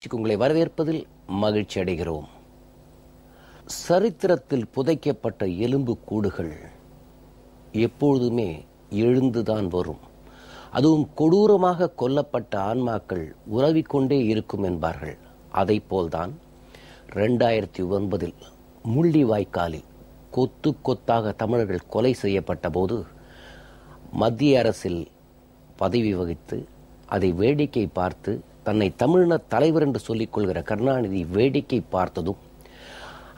உங்களை வரவேற்பதில் மகிழ்ச்சி அடைகிறோம். சரித்திரத்தில் புதைக்கப்பட்ட எலும்பு கூடுகள் எப்பொழுதுமே எழுந்துதான் வரும். அதுவும் கொடூரமாக கொல்லப்பட்ட ஆன்மாக்கள் உறவிக்கொண்டே இருக்கும் என்பார்கள். அதை போல்தான் 2009 முள்ளிவாய்க்காலில் கொத்து கொத்தாக தமிழர்கள் கொலை செய்யப்பட்ட போது மத்திய அரசில் பதவி வகித்து அதை வேடிக்கை பார்த்து தன்னை தமிழின தலைவர் என்று சொல்லிக் கொள்கிற கருணாநிதி வேடிக்கை பார்த்ததும்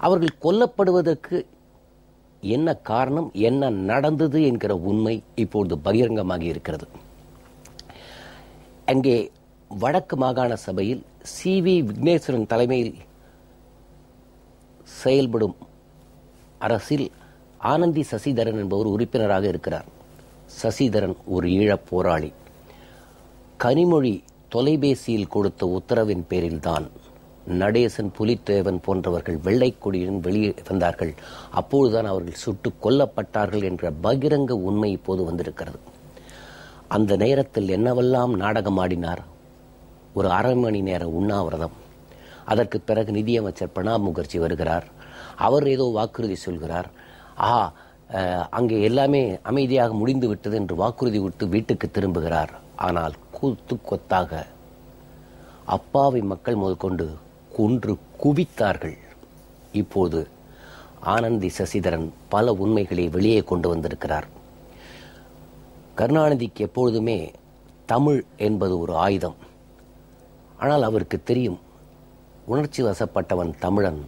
அவர்கள் கொல்லப்படுவதற்கு என்ன காரணம், என்ன நடந்தது என்கிற உண்மை இப்பொழுது பகிரங்கமாகி இருக்கிறது. அங்கே வடக்கு மாகாண சபையில் சி.வி. விக்னேஸ்வரன் தலைமையில் செயல்படும் அரசில் ஆனந்தி சசிதரன் என்பவர் உறுப்பினராக இருக்கிறார். சசிதரன் ஒரு ஈழப் போராளி. கனிமொழி தொலைபேசியில் கொடுத்த உத்தரவின் பேரில்தான் நடேசன், புலித்தேவன் போன்றவர்கள் வெள்ளைக்கொடியுடன் வெளியே வந்தார்கள். அப்பொழுதுதான் அவர்கள் சுட்டுக் கொல்லப்பட்டார்கள் என்ற பகிரங்க உண்மை இப்போது வந்திருக்கிறது. அந்த நேரத்தில் என்னவெல்லாம் நாடகம் ஆடினார். ஒரு அரை மணி நேர உண்ணாவிரதம். அதற்கு பிறகு நிதியமைச்சர் பிரணாப் முகர்ஜி வருகிறார். அவர் ஏதோ வாக்குறுதி சொல்கிறார். அங்கே எல்லாமே அமைதியாக முடிந்து விட்டது என்று வாக்குறுதி விட்டு வீட்டுக்கு திரும்புகிறார். ஆனால் கொத்து கொத்தாக அப்பாவி மக்கள் முதற்கொண்டு கொன்று குவித்தார்கள். இப்போது ஆனந்தி சசிதரன் பல உண்மைகளை வெளியே கொண்டு வந்திருக்கிறார். கருணாநிதிக்கு எப்பொழுதுமே தமிழ் என்பது ஒரு ஆயுதம். ஆனால் அவருக்கு தெரியும், உணர்ச்சி வசப்பட்டவன் தமிழன்,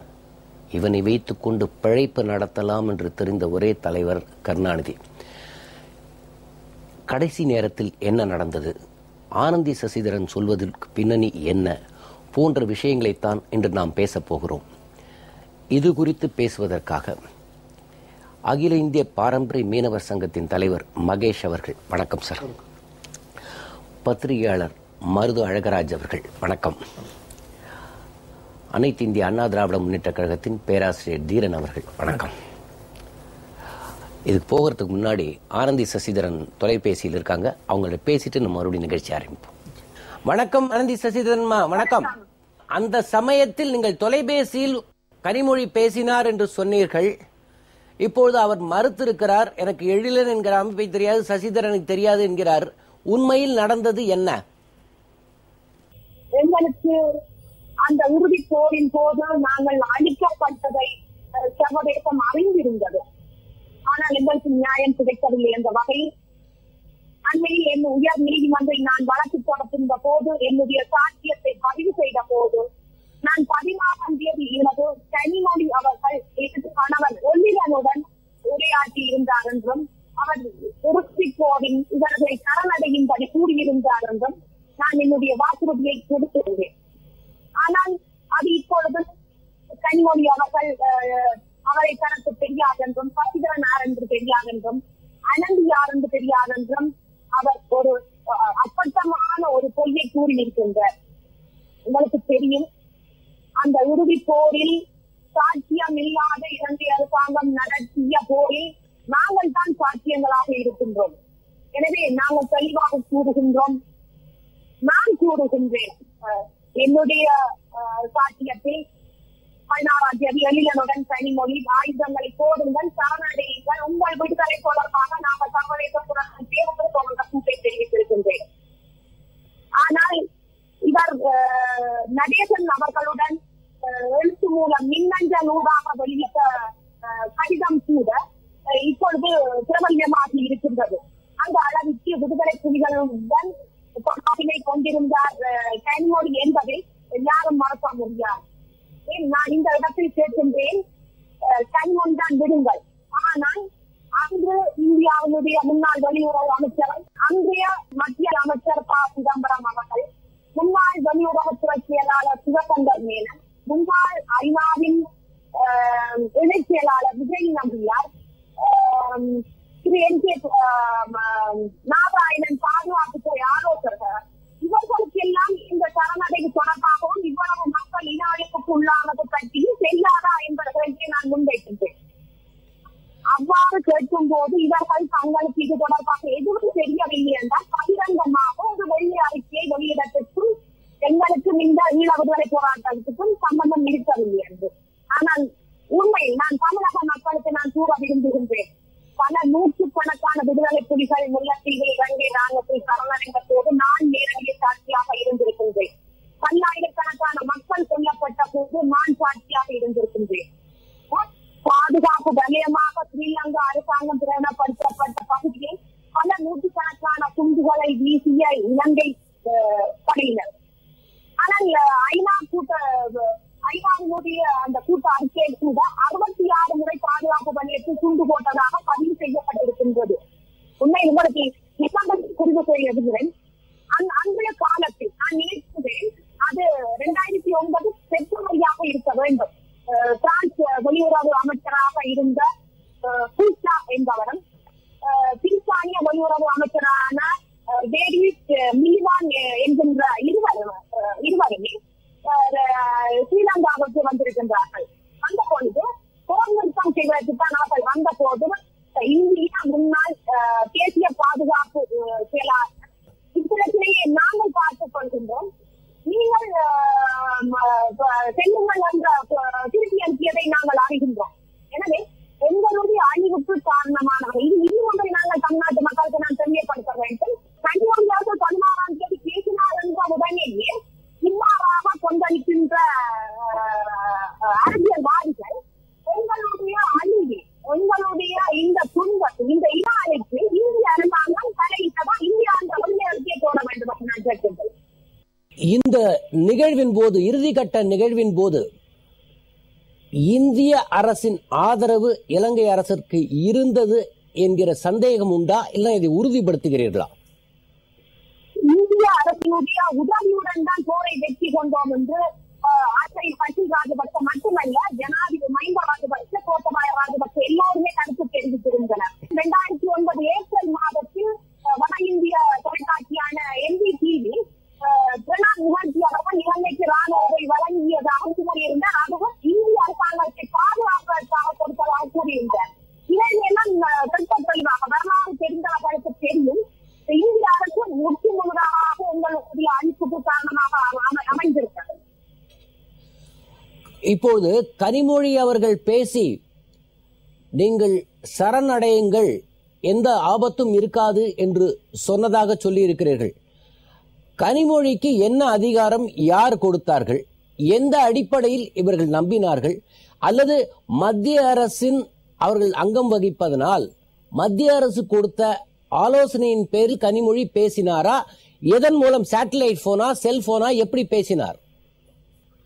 இவனை வைத்துக்கொண்டு பிழைப்பு நடத்தலாம் என்று தெரிந்த ஒரே தலைவர் கருணாநிதி. கடைசி நேரத்தில் என்ன நடந்தது, ஆனந்தி சசிதரன் சொல்வதற்கு பின்னணி என்ன போன்ற விஷயங்களைத்தான் இன்று நாம் பேசப் போகிறோம். இது குறித்து பேசுவதற்காக அகில இந்திய பாரம்பரிய மீனவர் சங்கத்தின் தலைவர் மகேஷ் அவர்கள், வணக்கம் சார். பத்திரிகையாளர் மருது அழகராஜ் அவர்கள், வணக்கம். அனைத்து இந்திய அண்ணா திராவிட முன்னேற்ற கழகத்தின் பேராசிரியர் தீரன் அவர்கள், வணக்கம். இதுக்கு போகிறதுக்கு முன்னாடி ஆனந்தி சசிதரன் தொலைபேசியில் இருக்காங்க. அவங்கள பேசிட்டு நம்ம மறுபடியும் நிகழ்ச்சி ஆரம்பிப்போம். வணக்கம் ஆனந்தி சசிதரன்மா, வணக்கம். அந்த சமயத்தில் நீங்கள் தொலைபேசியில் கனிமொழி பேசினார் என்று சொன்னீர்கள். இப்பொழுது அவர் மறுத்திருக்கிறார். எனக்கு எழிலன் என்கிற அமைப்பை தெரியாது, சசிதரனுக்கு தெரியாது என்கிறார். உண்மையில் நடந்தது என்ன? எங்களுக்கு அந்த உறுதி போரின் போது நாங்கள் அழிக்கப்பட்டதை சர்வதேசம் அறிந்திருந்தது. ஆனால் எங்களுக்கு நியாயம் கிடைக்கவில்லை என்ற வகையில் அண்மையில் என் உயர் நீதிமன்றில் நான் வழக்கு தொடர்ந்த போது, என்னுடைய சாட்சியத்தை பதிவு செய்த போது, நான் 16ஆம் தேதி இரவு கனிமொழி அவர்கள் எனது கணவன் ஒல்லியனுடன் உரையாற்றி இருந்தார் என்றும், அவர் உறுதி போரின் இவர்களை சரணடையும்படி கூறியிருந்தார் என்றும் நான் என்னுடைய வாக்குறுதியை கொடுத்திருந்தேன். ஆனால் அது இப்பொழுது கனிமொழி அவர்கள் அவரை தனக்கு தெரியாது என்றும், சசிதரன் யார் என்று தெரியாது என்றும், அனந்தி யார் என்று தெரியாது என்றும் அவர் ஒரு அப்பட்டமான ஒரு பொய்யை கூறியிருக்கின்றார். உங்களுக்கு தெரியும், அந்த உறுதி போரில் சாட்சியம் இல்லாத இலங்கை அரசாங்கம் நடத்திய போரில் நாங்கள் தான் சாட்சியங்களாக இருக்கின்றோம். எனவே நாங்கள் தெளிவாக கூறுகின்றோம். நான் கூறுகின்றேன், என்னுடைய சாட்சியத்தில் 16ஆம் தேதி எழிலனுடன் கனிமொழி ஆயுதங்களை போடுங்கள், சரணடையுங்கள், உங்கள் விடுதலை தொடர்பாக நாங்கள் சர்வதேசத்துடன் தேர்தல் கூட்டை தெரிவித்திருக்கின்றேன். ஆனால் இவர் நடேசன் அவர்களுடன் எழுத்து மூலம் மின்னஞ்சல் ஊடாக வெளியிட்ட கடிதம் கூட இப்பொழுது பிரபல்யமாகி இருக்கின்றது. அந்த அளவிற்கு விடுதலை புலிகளுடன் தொடர்பினை கொண்டிருந்தார் கனிமொழி என்பதை யாரும் மறக்க முடியாது. நான் இந்த இடத்தில் கேட்கின்றேன், கனிமொழி தான் விடுங்கள். ஆனால் அன்று இந்தியாவினுடைய முன்னாள் வெளியுறவு அமைச்சர், அன்றைய மத்திய அமைச்சர் ப. சிதம்பரம் அவர்கள், முன்னாள் வெளியுறவுத்துறை செயலாளர் சிவசங்கர் மேனன், முன்னாள் ஐநாவின் இணை செயலாளர் விஜய் நம்பியார், திரு என் கே நாராயணன் பாதுகாப்புத்துறை ஆலோசகர், இவர்களுக்கு எல்லாம் இந்த சரணடைவு தொடர்பாகவும் இவ்வளவு மக்கள் இன அழிப்புக்கு உள்ளானது பற்றியும் தெரியாதா என்பதை நான் முன்வைக்கின்றேன். அவ்வாறு கேட்கும் போது இவர்கள் தங்களுக்கு இது தொடர்பாக எதுவும் தெரியவில்லை என்றால் பகிரங்கமாக ஒரு வெள்ளை அறிக்கையை வெளியிடத்திற்கும் எங்களுக்கும் இந்த ஈழ போராட்டத்துக்கும் சம்பந்தம் இருக்கவில்லை என்று. ஆனால் உண்மையில் நான் தமிழக மக்களுக்கு நான் கூற விரும்புகின்றேன். பல நூற்றுக்கணக்கான விடுதலை புலிகள் முல்லைத்தீவில் இலங்கை ராணுவத்தில் சரணடைந்த போது நான் நேரடி சாட்சியாக இருந்திருக்கின்றேன். பல்லாயிரக்கணக்கான மக்கள் கொல்லப்பட்ட போது நான் சாட்சியாக இருந்திருக்கின்றேன். பாதுகாப்பு வலயமாக ஸ்ரீலங்கா அரசாங்கம் பிரகடனப்படுத்தப்பட்ட பகுதியில் பல நூற்றுக்கணக்கான குண்டுகளை வீசிய இலங்கை படையினர். ஆனால் ஐநாவினுடைய அந்த கூட்ட அறிக்கையில் கூட 66 முறை பாதுகாப்பு வலயத்தில் குண்டு போட்டதாக பதிவு செய்யப்பட்டிருக்கின்றது. உண்மை உங்களுக்கு குறிவு செய்ய விரும்புகிறேன். அன்றைய காலத்தில் நான் நினைக்கிறேன் அது 2009 செப்டம்பரியாக இருக்க வேண்டும். பிரான்ஸ் வெளியுறவு அமைச்சராக இருந்த பூச்சா என்பவரும் பிரித்தானிய வெளியுறவு அமைச்சரான டேவிட் மில்வான் என்கின்ற இருவருமே ஸ்ரீலங்காவுக்கு வந்திருக்கின்றார்கள். அந்த பொழுது போர் நிறுத்தம் செய்வதற்குத்தான் அவர்கள் வந்த போது இந்தியா முன்னாள் தேசிய பாதுகாப்பு செயலாளர் இப்பிரச்சனையை நாங்கள் பார்த்துக் கொள்கின்றோம், நீங்கள் செல்லுங்கள் என்ற திருப்பி அனுப்பியதை நாங்கள் அறிகின்றோம். எனவே எங்களுடைய அழிவுக்கு காரணமானவர் இது இன்னும் ஒன்றை நாங்கள் தமிழ்நாட்டு மக்களுக்கு நான் தெரியப்படுத்த வேண்டும். கனிமொழியாக 16ஆம் தேதி பேசினார் என்ற உடனேயே இவ்வாறாக கொந்தளிக்கின்ற அரசியல்வாதிகள் எங்களுடைய அழிவு, எங்களுடைய இந்த துன்பத்து, இந்த இனாலைக்கு இந்திய அரசாங்கம் தலையிட்டதா இந்தியா அந்த உண்மையை போட வேண்டும் என்று நான் கேட்கின்றேன். இந்த நிகழ்வின் போது, இறுதிக்கட்ட நிகழ்வின் போது இந்திய அரசின் ஆதரவு இலங்கை அரசிற்கு இருந்தது என்கிற சந்தேகம் உண்டா, இல்லை இதை உறுதிப்படுத்துகிறீர்களா? இந்திய அரசினுடைய உதவியுடன் தான் போரை வெற்றி கொண்டோம் என்று ஆசிரியர் பசில் ராஜபக்ச மட்டுமல்ல, ஜனாதிபதி மஹிந்த ராஜபக்ச, கோத்தபாய ராஜபக்ச எல்லோருமே கருத்து தெரிவித்திருந்தனர். 2009 ஏப்ரல் மாதத்தில் வட இந்திய தொலைக்காட்சியான NDTV பிரணாப் முகர்ஜி அவர்கள் இலங்கைக்கு ராணுவத்தை வழங்கியதாக கூறியிருந்தார். அதுவும் இந்திய அரசாங்கத்தை பாதுகாப்பதற்காக கொடுத்ததாக கூறியிருந்தார். இதையெல்லாம் தெளிவாக வரலாறு தெரிந்தவர்களுக்கு தெரியும். இந்திய அரசு முற்று முழுதாக உங்களுடைய அழிப்புக்கு காரணமாக அமைந்திருக்கிறது. இப்போது கனிமொழி அவர்கள் பேசி நீங்கள் சரணடையுங்கள், எந்த ஆபத்தும் இருக்காது என்று சொன்னதாக சொல்லி இருக்கிறீர்கள். கனிமொழிக்கு என்ன அதிகாரம் யார் கொடுத்தார்கள்? எந்த அடிப்படையில் இவர்கள் நம்பினார்கள்? அல்லது மத்திய அரசின் அவர்கள் அங்கம் வகிப்பதனால் மத்திய அரசு கொடுத்த ஆலோசனையின் பேரில் கனிமொழி பேசினாரா? எதன் மூலம்? சேட்டலைட் போனா, செல்போனா, எப்படி பேசினார்?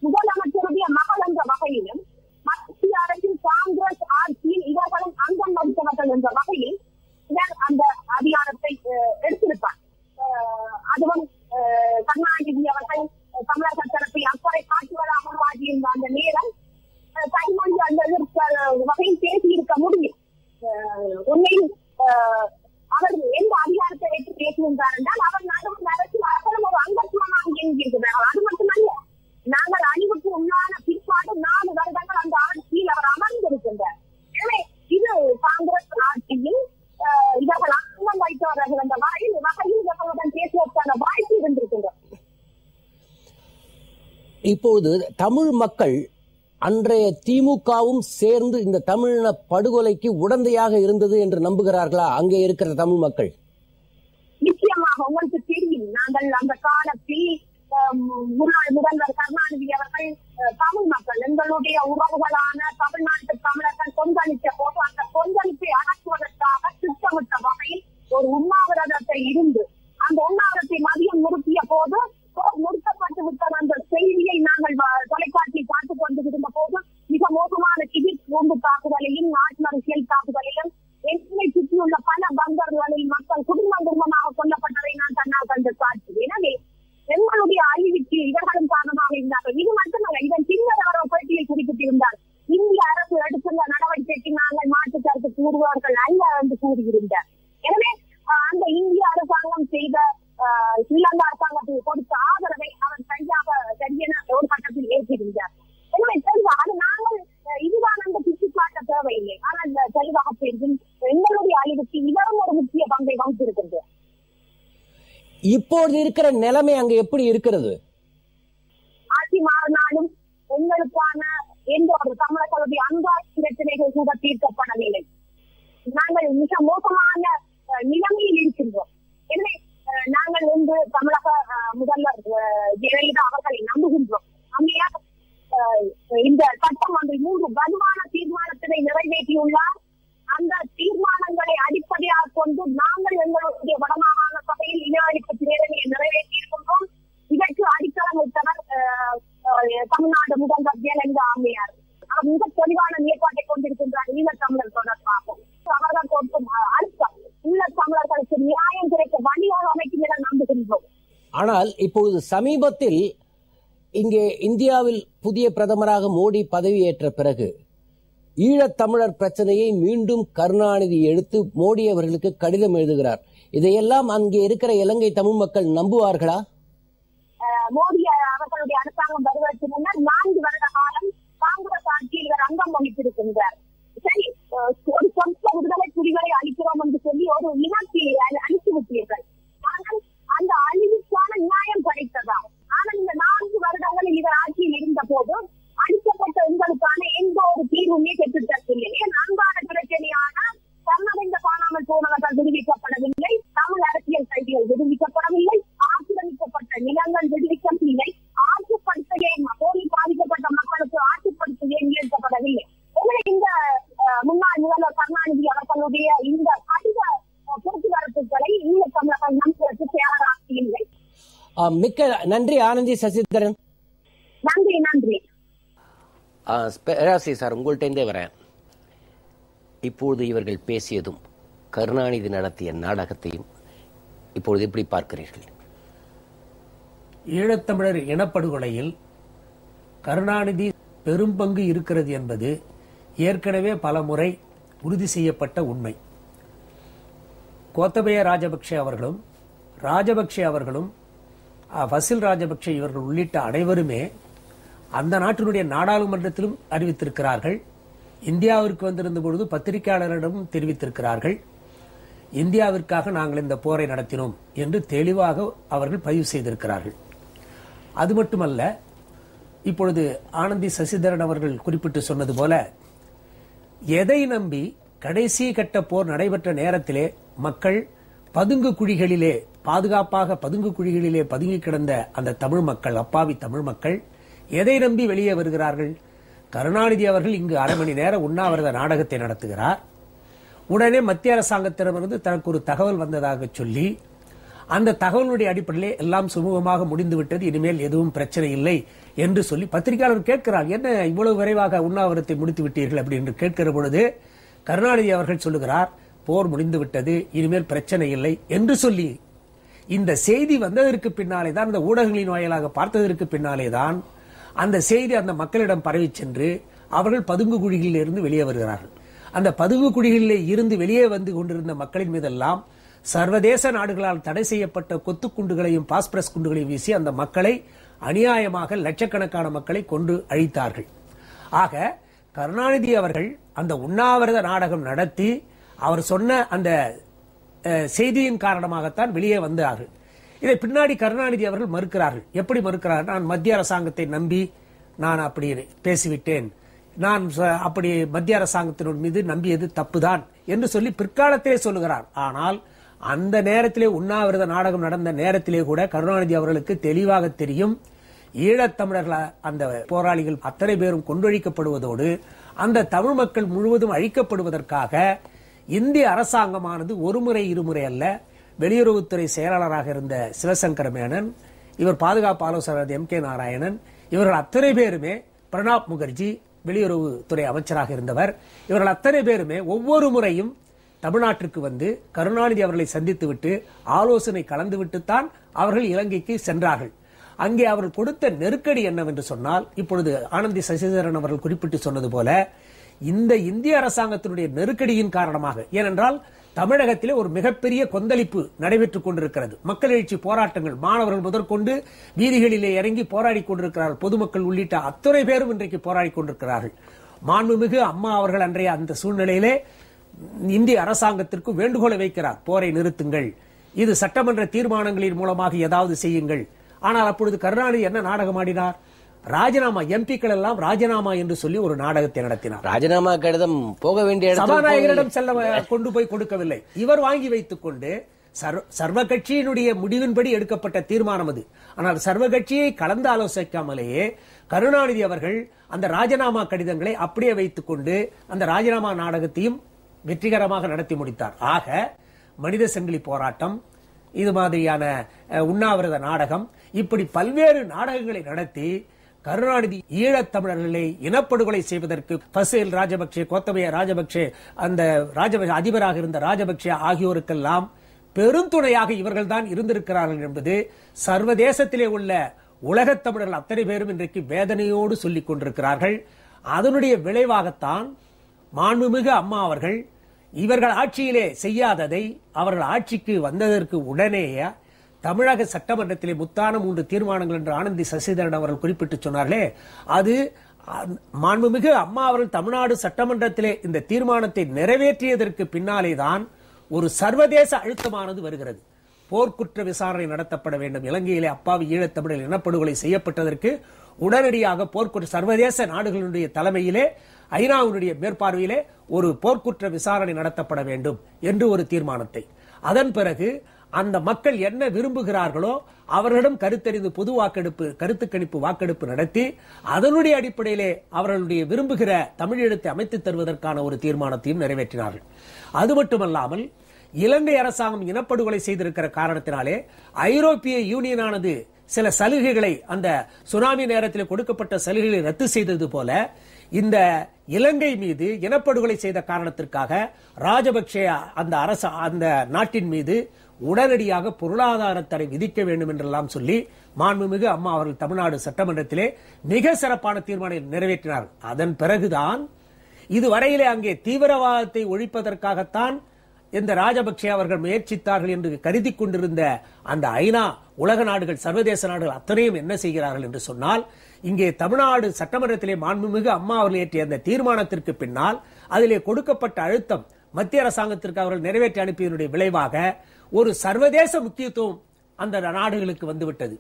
முதலமைச்சருடைய மகள் என்ற வகையிலும் மத்திய அரசின் காங்கிரஸ் ஆட்சியில் இவர்களும் அங்கம் வகித்தவர்கள் என்ற வகையில் அந்த அதிகாரத்தை எடுத்திருப்பார். அதுவும் கருணாநிதி அவர்கள் தமிழக தரப்பை அக்கறை காட்டுவதாக உருவாகியிருந்த அந்த நேரம் கனிமொழி அந்த வகையில் பேசியிருக்க முடியும். உண்மையில் அவர் எந்த அதிகாரத்தை வைத்து பேசுகின்றார் என்றால் அவர் நடுவு அரசில் அவர்களும் ஒரு அங்கத்துவமாக இயங்குகின்றார்கள். அது மட்டுமல்ல, நாங்கள் அழிவுக்கு உள்ளான பிற்பாடு 4 வருடங்கள் அந்த ஆட்சியில் அவர் அமர்ந்திருக்கின்றார். எனவே இது காங்கிரஸ் ஆட்சியில் இவர்கள் அங்கம் வைத்தவர்கள் என்ற வகையில் இவர்களுடன் பேசுவதற்கான வாய்ப்பு இருந்திருக்கின்றனர். இப்போது தமிழ் மக்கள் அன்றைய திமுகவும் சேர்ந்து இந்த தமிழின படுகொலைக்கு உடந்தையாக இருந்தது என்று நம்புகிறார்களா அங்கே இருக்கிற தமிழ் மக்கள்? நிச்சயமாக. உங்களுக்கு தெரியும், நாங்கள் அந்த காலத்தில் முன்னாள் முதல்வர் கருணாநிதி அவர்கள் தமிழ் மக்கள் எங்களுடைய உறவுகளான தமிழ்நாட்டு தமிழர்கள் கொந்தளித்த போது அந்த கொந்தளிப்பை அடக்குவதற்காக திட்டமிட்ட வகையில் ஒரு உண்ணாவிரதத்தை இருந்து அந்த உண்ணாவிரத்தை மதியம் நிறுத்திய போது நிறுத்தப்பட்டு விட்ட அந்த செய்தியை நாங்கள் தொலைக்காட்சியில் பார்த்துக் கொண்டு இருந்த போது மிக மோசமான திடீர் கூண்டு தாக்குதலையும் நாட்டு அரசியல் தாக்குதலையும் என்னை சுற்றியுள்ள பல பங்கர்களில் மக்கள் குடும்பமாக கொல்லப்பட்டதை நான் தன்னால் கண்டு காட்சி. எனவே எங்களுடைய அறிவிக்கு இவர்களும் காரணமாக இருந்தார்கள். இது மட்டுமல்ல, இதன் பின்னர் அவர் பேட்டியில் குறிப்பிட்டிருந்தார், இந்திய அரசு எடுத்துள்ள நடவடிக்கைக்கு நாங்கள் மாற்று கருத்து கூறுவார்கள் அல்ல என்று கூறியிருந்தார். எனவே அந்த இந்திய அரசாங்கம் செய்த ஸ்ரீலங்கா அரசாங்கத்துக்கு கொடுத்த ஆதரவை அவர் சரியென ஒரு கட்டத்தில் ஏற்றிருந்தார். எனவே தெளிவாக நாங்கள் இதுதான் அந்த பிச்சு காட்ட தேவையில்லை. ஆனால் தெளிவாக பேசும் எங்களுடைய அழிவுக்கு இவரும் ஒரு முக்கிய பங்கை வகித்திருக்கின்றார். இப்போது இருக்கிற நிலைமை அங்க எப்படி இருக்கிறது? ஆட்சி மாறினால் நாளும் எங்களுக்கான எந்த ஒரு தமிழர்களுடைய அங்காடி பிரச்சனைகள் கூட தீர்க்கப்படவில்லை. நாங்கள் மிக மோசமான நிலைமையில் இருக்கின்றோம். எனவே நாங்கள் வந்து தமிழக முதல்வர் ஜெயலலிதா அவர்களை நம்புகின்றோம். அம்மையார் இந்த சட்டமன்றம் 3 வலுவான தீர்மானத்தினை நிறைவேற்றியுள்ளார். அந்த தீர்மானங்களை அடிப்படையாக கொண்டு நாங்கள் எங்களுடைய வடமாகாண சபையில் இனஅழிப்பு பிரேரணையை நிறைவேற்றி இருக்கின்றோம். இதற்கு அடித்தளம் வைத்தவர் தமிழ்நாடு முதல்வர் ஜெயலலிதா அம்மையார். அவர் மிக தெளிவான நிலைப்பாட்டை கொண்டிருக்கின்றார் ஈழத்தமிழர் தொடர்பாக. அவர்கள் கொடுக்கும் அழுத்தம் ஈழத்தமிழர்களுக்கு நியாயம் கிடைக்க வழியாக அமைக்கும் என நம்புகின்றோம். ஆனால் இப்பொழுது சமீபத்தில் இங்கே இந்தியாவில் புதிய பிரதமராக மோடி பதவியேற்ற பிறகு ஈழத்தமிழர் பிரச்சனையை மீண்டும் கருணாநிதி எடுத்து மோடி அவர்களுக்கு கடிதம் எழுதுகிறார். இதையெல்லாம் அங்கே இருக்கிற இலங்கை தமிழ் மக்கள் நம்புவார்களா? மோடி அவர்களுடைய அரசாங்கம் வருவதற்கு முன்னர் 4 வருட காலம் காங்கிரஸ் ஆட்சியில் இவர் அங்கம் வகித்திருக்கின்றார். சரி, ஒரு சொந்த விடுதலை புலிகளை அளிக்கிறோம் என்று சொல்லி ஒரு இனத்தை அழித்துவிட்டீர்கள். ஆனால் அந்த அழிவுக்கான நியாயம் கிடைத்ததா? ஆனால் இந்த 4 வருடங்களில் இவர் ஆட்சியில் இருந்த போது அளிக்கப்பட்ட எங்களுக்கான எந்த ஒரு தீர்வுமே பெற்றுத்தரவில்லை. நான்கான பிரச்சனையான தன்னடைந்த காணாமல் போனவர்கள் விடுவிக்கப்படவில்லை, தமிழ் அரசியல் கைதிகள் விடுவிக்கப்படவில்லை, ஆக்கிரமிக்கப்பட்ட நிலங்கள் விடுவிக்கப்படவில்லை, ஆட்சிப்படுத்த போலி பாதிக்கப்பட்ட மக்களுக்கு ஆட்சிப்படுத்த ஏற்படவில்லை. இந்த முன்னாள் முதல்வர் கருணாநிதி அவர்களுடைய இந்த கடித போக்குவரத்துகளை ஈழத்தமிழர்கள் நம்புவதற்கு தயாராக இல்லை. மிக்க நன்றி ஆனந்தி சசிதரன். நன்றி நன்றி. பேராசிரியர் சார், உங்கள்கிட்டே வரேன். இப்பொழுது இவர்கள் பேசியதும் கருணாநிதி நடத்திய நாடகத்தையும் இப்பொழுது எப்படி பார்க்கிறீர்கள்? ஈழத்தமிழர் இனப்படுகொலையில் கருணாநிதி பெரும் பங்கு இருக்கிறது என்பது ஏற்கனவே பல முறை உறுதி செய்யப்பட்ட உண்மை. கோத்தபய ராஜபக்ஷே அவர்களும் ஃபசில் ராஜபக்ஷே இவர்கள் உள்ளிட்ட அனைவருமே அந்த நாட்டினுடைய நாடாளுமன்றத்திலும் அறிவித்திருக்கிறார்கள். இந்தியாவிற்கு வந்திருந்த பொழுது பத்திரிகையாளரிடமும் தெரிவித்திருக்கிறார்கள். இந்தியாவிற்காக நாங்கள் இந்த போரை நடத்தினோம் என்று தெளிவாக அவர்கள் பதிவு செய்திருக்கிறார்கள். அது மட்டுமல்ல, இப்பொழுது ஆனந்தி சசிதரன் அவர்கள் குறிப்பிட்டு சொன்னது போல, எதை நம்பி கடைசி கட்ட போர் நடைபெற்ற நேரத்திலே மக்கள் பதுங்கு குழிகளிலே பாதுகாப்பாக பதுங்கு குழிகளிலே பதுங்கி கிடந்த அந்த தமிழ் மக்கள், அப்பாவி தமிழ் மக்கள் எதை நம்பி வெளியே வருகிறார்கள்? கருணாநிதி அவர்கள் இங்கு அரை மணி நேர உண்ணாவிரத நாடகத்தை நடத்துகிறார். உடனே மத்திய அரசாங்கத்திடமிருந்து தனக்கு ஒரு தகவல் வந்ததாக சொல்லி, அந்த தகவலுடைய அடிப்படையிலே எல்லாம் சுமூகமாக முடிந்துவிட்டது, இனிமேல் எதுவும் பிரச்சனை இல்லை என்று சொல்லி பத்திரிகையாளர் கேட்கிறார், என்ன இவ்வளவு விரைவாக உண்ணாவிரத்தை முடித்து விட்டீர்கள் அப்படி என்று கேட்கிற பொழுது கருணாநிதி அவர்கள் சொல்லுகிறார், போர் முடிந்துவிட்டது, இனிமேல் பிரச்சனை இல்லை என்று சொல்லி, இந்த செய்தி வந்ததற்கு பின்னாலே தான், இந்த ஊடகங்களின் வாயிலாக பார்த்ததற்கு பின்னாலே தான் அந்த செய்தி அந்த மக்களிடம் பரவி சென்று அவர்கள் பதுங்கு குழிகளில் இருந்து வெளியே வருகிறார்கள். அந்த பதுங்கு குழிகளிலே இருந்து வெளியே வந்து கொண்டிருந்த மக்களின் மீதெல்லாம் சர்வதேச நாடுகளால் தடை செய்யப்பட்ட கொத்துக்குண்டுகளையும் பாஸ்பரஸ் குண்டுகளையும் வீசி அந்த மக்களை அநியாயமாக லட்சக்கணக்கான மக்களை கொண்டு அழித்தார்கள். ஆக கருணாநிதி அவர்கள் அந்த உண்ணாவிரத நாடகம் நடத்தி அவர் சொன்ன அந்த செய்தியின் காரணமாகத்தான் வெளியே வந்தார்கள். இதை பின்னாடி கருணாநிதி அவர்கள் மறுக்கிறார்கள். எப்படி மறுக்கிறார்கள்? நான் மத்திய அரசாங்கத்தை நம்பி நான் அப்படி பேசிவிட்டேன், நான் அப்படி மத்திய அரசாங்கத்தின் மீது நம்பியது தப்புதான் என்று சொல்லி பிற்காலத்திலே சொல்லுகிறார். ஆனால் அந்த நேரத்திலே உண்ணாவிரத நாடகம் நடந்த நேரத்திலே கூட கருணாநிதி அவர்களுக்கு தெளிவாக தெரியும், ஈழத்தமிழர்கள் அந்த போராளிகள் அத்தனை பேரும் கொன்றொழிக்கப்படுவதோடு அந்த தமிழ் மக்கள் முழுவதும் அழிக்கப்படுவதற்காக இந்திய அரசாங்கமானது ஒரு முறை இருமுறை அல்ல, வெளியுறவுத்துறை செயலாளராக இருந்த சிவசங்கர மேனன், இவர் பாதுகாப்பு ஆலோசகர் எம் கே நாராயணன், இவர்கள் அத்தனை பேருமே, பிரணாப் முகர்ஜி வெளியுறவுத்துறை அமைச்சராக இருந்தவர், இவர்கள் அத்தனை பேருமே ஒவ்வொரு முறையும் தமிழ்நாட்டிற்கு வந்து கருணாநிதி அவர்களை சந்தித்துவிட்டு ஆலோசனை கலந்துவிட்டுத்தான் அவர்கள் இலங்கைக்கு சென்றார்கள். அங்கே அவர்கள் கொடுத்த நெருக்கடி என்னவென்று சொன்னால், இப்பொழுது ஆனந்தி சசிதரன் அவர்கள் குறிப்பிட்டு சொன்னது போல, இந்த இந்திய அரசாங்கத்தினுடைய நெருக்கடியின் காரணமாக, ஏனென்றால் தமிழகத்திலே ஒரு மிகப்பெரிய கொந்தளிப்பு நடைபெற்றுக் கொண்டிருக்கிறது. மக்கள் எழுச்சி போராட்டங்கள், மாணவர்கள் முதற்கொண்டு வீதிகளிலே இறங்கி போராடி கொண்டிருக்கிறார்கள். பொதுமக்கள் உள்ளிட்ட அத்தனை பேரும் இன்றைக்கு போராடி கொண்டிருக்கிறார்கள். மாண்புமிகு அம்மா அவர்கள் அன்றைய அந்த சூழ்நிலையிலே இந்திய அரசாங்கத்திற்கு வேண்டுகோளை வைக்கிறார், போரை நிறுத்துங்கள், இது சட்டமன்ற தீர்மானங்களின் மூலமாக ஏதாவது செய்யுங்கள். ஆனால் அப்பொழுது கருணாநிதி என்ன நாடகம் ஆடினார்? ராஜினாமா, எம்பிக்கள் எல்லாம் ராஜினாமா என்று சொல்லி ஒரு நாடகத்தை நடத்தினார். ராஜினாமா கடிதம் போக வேண்டிய சபாநாயகரிடம் செல்ல கொண்டு போய் கொடுக்கவில்லை. இவர் வாங்கி வைத்துக் கொண்டு சர்வ கட்சியினுடைய முடிவின்படி எடுக்கப்பட்ட தீர்மானம் அது. ஆனால் சர்வ கட்சியை கலந்து ஆலோசிக்காமலேயே கருணாநிதி அவர்கள் அந்த ராஜினாமா கடிதங்களை அப்படியே வைத்துக் கொண்டு அந்த ராஜினாமா நாடகத்தையும் வெற்றிகரமாக நடத்தி முடித்தார். ஆக மனித சங்கிலி போராட்டம், இது மாதிரியான உண்ணாவிரத நாடகம், இப்படி பல்வேறு நாடகங்களை நடத்தி கருணாநிதி ஈழத் தமிழர்களை இனப்படுகொலை செய்வதற்கு பசில் ராஜபக்சே, கோத்தபய ராஜபக்சே, அந்த அதிபராக இருந்த ராஜபக்சே ஆகியோருக்கெல்லாம் பெருந்துணையாக இவர்கள் தான் இருந்திருக்கிறார்கள் என்பது சர்வதேசத்திலே உள்ள உலகத் தமிழர்கள் அத்தனை பேரும் இன்றைக்கு வேதனையோடு சொல்லிக் கொண்டிருக்கிறார்கள். அதனுடைய விளைவாகத்தான் மாண்புமிகு அம்மா அவர்கள் இவர்கள் ஆட்சியிலே செய்யாததை அவர்கள் ஆட்சிக்கு வந்ததற்கு உடனேயே தமிழக சட்டமன்றத்திலே முத்தான 3 தீர்மானங்கள் என்று ஆனந்தி சசிதரன் அவர்கள் குறிப்பிட்டு சொன்னார்களே, அது மாண்புமிகு அம்மா அவர்கள் தமிழ்நாடு சட்டமன்றத்திலே இந்த தீர்மானத்தை நிறைவேற்றியதற்கு பின்னாலேதான் ஒரு சர்வதேச அழுத்தமானது வருகிறது. போர்க்குற்ற விசாரணை நடத்தப்பட வேண்டும். இலங்கையிலே அப்பாவி ஈழத்தமிழர் இனப்படுகொலை செய்யப்பட்டதற்கு உடனடியாக போர்க்குற்ற சர்வதேச நாடுகளுடைய தலைமையிலே ஐநாவுடைய மேற்பார்வையிலே ஒரு போர்க்குற்ற விசாரணை நடத்தப்பட வேண்டும் என்று ஒரு தீர்மானத்தை, அதன் பிறகு அந்த மக்கள் என்ன விரும்புகிறார்களோ அவர்களிடம் கருத்தறிந்து பொது வாக்கெடுப்பு, கருத்து கணிப்பு வாக்கெடுப்பு நடத்தி அதனுடைய அடிப்படையிலே அவர்களுடைய விரும்புகிற தமிழீழத்தை அமைத்து தருவதற்கான ஒரு தீர்மானத்தையும் நிறைவேற்றினார்கள். அது மட்டுமல்லாமல் இலங்கை அரசாங்கம் இனப்படுகொலை செய்திருக்கிற காரணத்தினாலே ஐரோப்பிய யூனியனானது சில சலுகைகளை, அந்த சுனாமி நேரத்தில் கொடுக்கப்பட்ட சலுகைகளை ரத்து செய்தது போல இந்த இலங்கை மீது இனப்படுகொலை செய்த காரணத்திற்காக ராஜபக்சே அந்த நாட்டின் மீது உடனடியாக பொருளாதார தடை விதிக்க வேண்டும் என்றெல்லாம் சொல்லி மாண்புமிகு அம்மா அவர்கள் தமிழ்நாடு சட்டமன்றத்திலே மிக சிறப்பான தீர்மானம் நிறைவேற்றினார். அதன் பிறகுதான் இதுவரையிலே அங்கே தீவிரவாதத்தை ஒழிப்பதற்காகத்தான் இந்த ராஜபக்சே அவர்கள் முயற்சித்தார்கள் என்று கருதி கொண்டிருந்த அந்த ஐநா, உலக நாடுகள், சர்வதேச நாடுகள் அத்தனையும் என்ன செய்கிறார்கள் என்று சொன்னால், இங்கே தமிழ்நாடு சட்டமன்றத்திலே மாண்புமிகு அம்மா அவர்கள் ஏற்றிய அந்த தீர்மானத்திற்கு பின்னால் அதிலே கொடுக்கப்பட்ட அழுத்தம் மத்திய அரசாங்கத்திற்கு அவர்கள் நிறைவேற்றி அனுப்பியதனுடைய விளைவாக ஒரு சர்வதேச முக்கியத்துவம் அந்த நாடுகளுக்கு வந்துவிட்டது.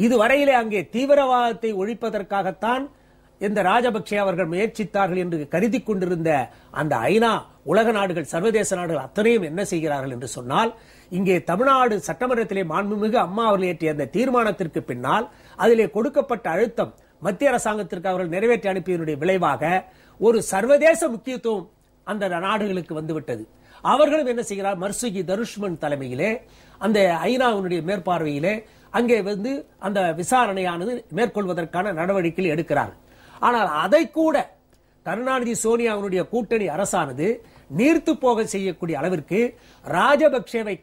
இதுவரையிலே அங்கே தீவிரவாதத்தை ஒழிப்பதற்காகத்தான் இந்த ராஜபக்சே அவர்கள் முயற்சித்தார்கள் என்று கருதி கொண்டிருந்த அந்த ஐநா, உலக நாடுகள், சர்வதேச நாடுகள் அத்தனையும் என்ன செய்கிறார்கள் என்று சொன்னால், இங்கே தமிழ்நாடு சட்டமன்றத்திலே மாண்புமிகு அம்மா அவர்கள் ஏற்றிய அந்த தீர்மானத்திற்கு பின்னால் அதிலே கொடுக்கப்பட்ட அழுத்தம் மத்திய அரசாங்கத்திற்கு அவர்கள் நிறைவேற்றி அனுப்பியதனுடைய விளைவாக ஒரு சர்வதேச முக்கியத்துவம் அந்த நாடுகளுக்கு வந்துவிட்டது. அவர்களும் என்ன செய்கிறார், மர்சுகி தருஷ்மன் தலைமையிலே அந்த ஐநாவினுடைய மேற்பார்வையிலே அங்கே வந்து அந்த விசாரணையானது மேற்கொள்வதற்கான நடவடிக்கைகள் எடுக்கிறார். ஆனால் அதை கூட கருணாநிதி சோனியாவுடைய கூட்டணி அரசானது நீர்த்து போக செய்யக்கூடிய அளவிற்கு ராஜபக்சேவை,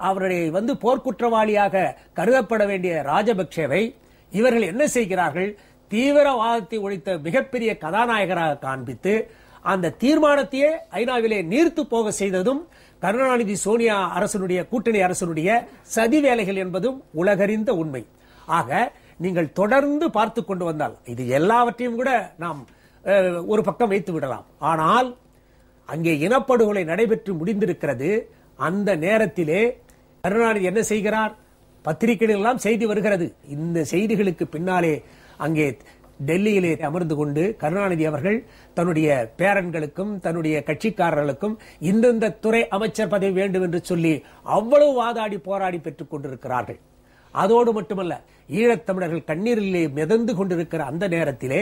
அவருடைய வந்து போர்க்குற்றவாளியாக கருதப்பட வேண்டிய ராஜபக்சேவை இவர்கள் என்ன செய்கிறார்கள், தீவிரவாதத்தை ஒழித்த மிகப்பெரிய கதாநாயகராக காண்பித்து அந்த தீர்மானத்தையே ஐநாவிலே நீர்த்து போக செய்ததும் கருணாநிதி சோனியா அரசனுடைய கூட்டணி அரசனுடைய சதி வேலைகள் என்பதும் உலகறிந்த உண்மை. ஆக நீங்கள் தொடர்ந்து பார்த்து கொண்டு வந்தால் இது எல்லாவற்றையும் கூட நாம் ஒரு பக்கம் வைத்து விடலாம். ஆனால் அங்கே இனப்படுகொலை நடைபெற்று முடிந்திருக்கிறது. அந்த நேரத்திலே கருணாநிதி என்ன செய்கிறார், பத்திரிகைகள் எல்லாம் செய்தி வருகிறது. இந்த செய்திகளுக்கு பின்னாலே அங்கே டெல்லியிலே அமர்ந்து கொண்டு கருணாநிதி அவர்கள் தன்னுடைய பேரன்களுக்கும் தன்னுடைய கட்சிக்காரர்களுக்கும் இந்தந்த துறை அமைச்சர் பதவி வேண்டும் என்று சொல்லி அவ்வளவு வாதாடி போராடி பெற்றுக் கொண்டிருக்கிறார்கள். அதோடு மட்டுமல்ல, ஈழத்தமிழர்கள் கண்ணீரிலே மிதந்து கொண்டிருக்கிற அந்த நேரத்திலே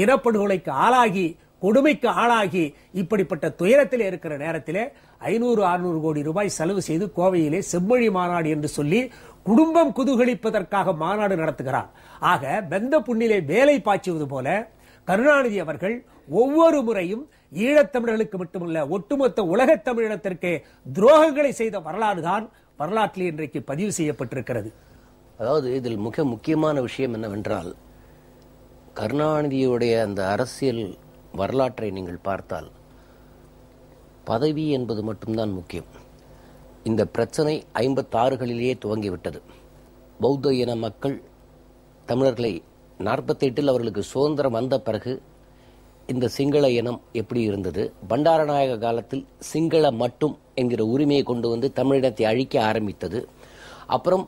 இனப்படுகொலைக்கு ஆளாகி, கொடுமைக்கு ஆளாகி, இப்படிப்பட்ட துயரத்திலே இருக்கிற நேரத்திலே 500-600 கோடி ரூபாய் செலவு செய்து கோவையிலே செம்மொழி மாநாடு என்று சொல்லி குடும்பம் குதூகலிப்பதற்காக மாநாடு நடத்துகிறார். ஆக வெந்த புண்ணிலே வேலை பாய்ச்சுவது போல கருணாநிதி அவர்கள் ஒவ்வொரு முறையும் ஈழத்தமிழர்களுக்கு மட்டுமல்ல ஒட்டுமொத்த உலகத் தமிழினத்திற்கே துரோகங்களை செய்த வரலாறு தான் வரலாற்றில் இன்றைக்கு பதிவு செய்யப்பட்டிருக்கிறது. அதாவது இதில் மிக முக்கியமான விஷயம் என்னவென்றால், கருணாநிதியுடைய அந்த அரசியல் வரலாற்றை நீங்கள் பார்த்தால் பதவி என்பது மட்டும்தான் முக்கியம். இந்த பிரச்சனை 56களிலேயே துவங்கிவிட்டது. பௌத்த இன மக்கள் தமிழர்களை 48 அவர்களுக்கு சுதந்திரம் வந்த பிறகு இந்த சிங்கள இனம் எப்படி இருந்தது, பண்டாரநாயக காலத்தில் சிங்கள மட்டும் என்கிற உரிமையை கொண்டு வந்து தமிழினத்தை அழிக்க ஆரம்பித்தது. அப்புறம்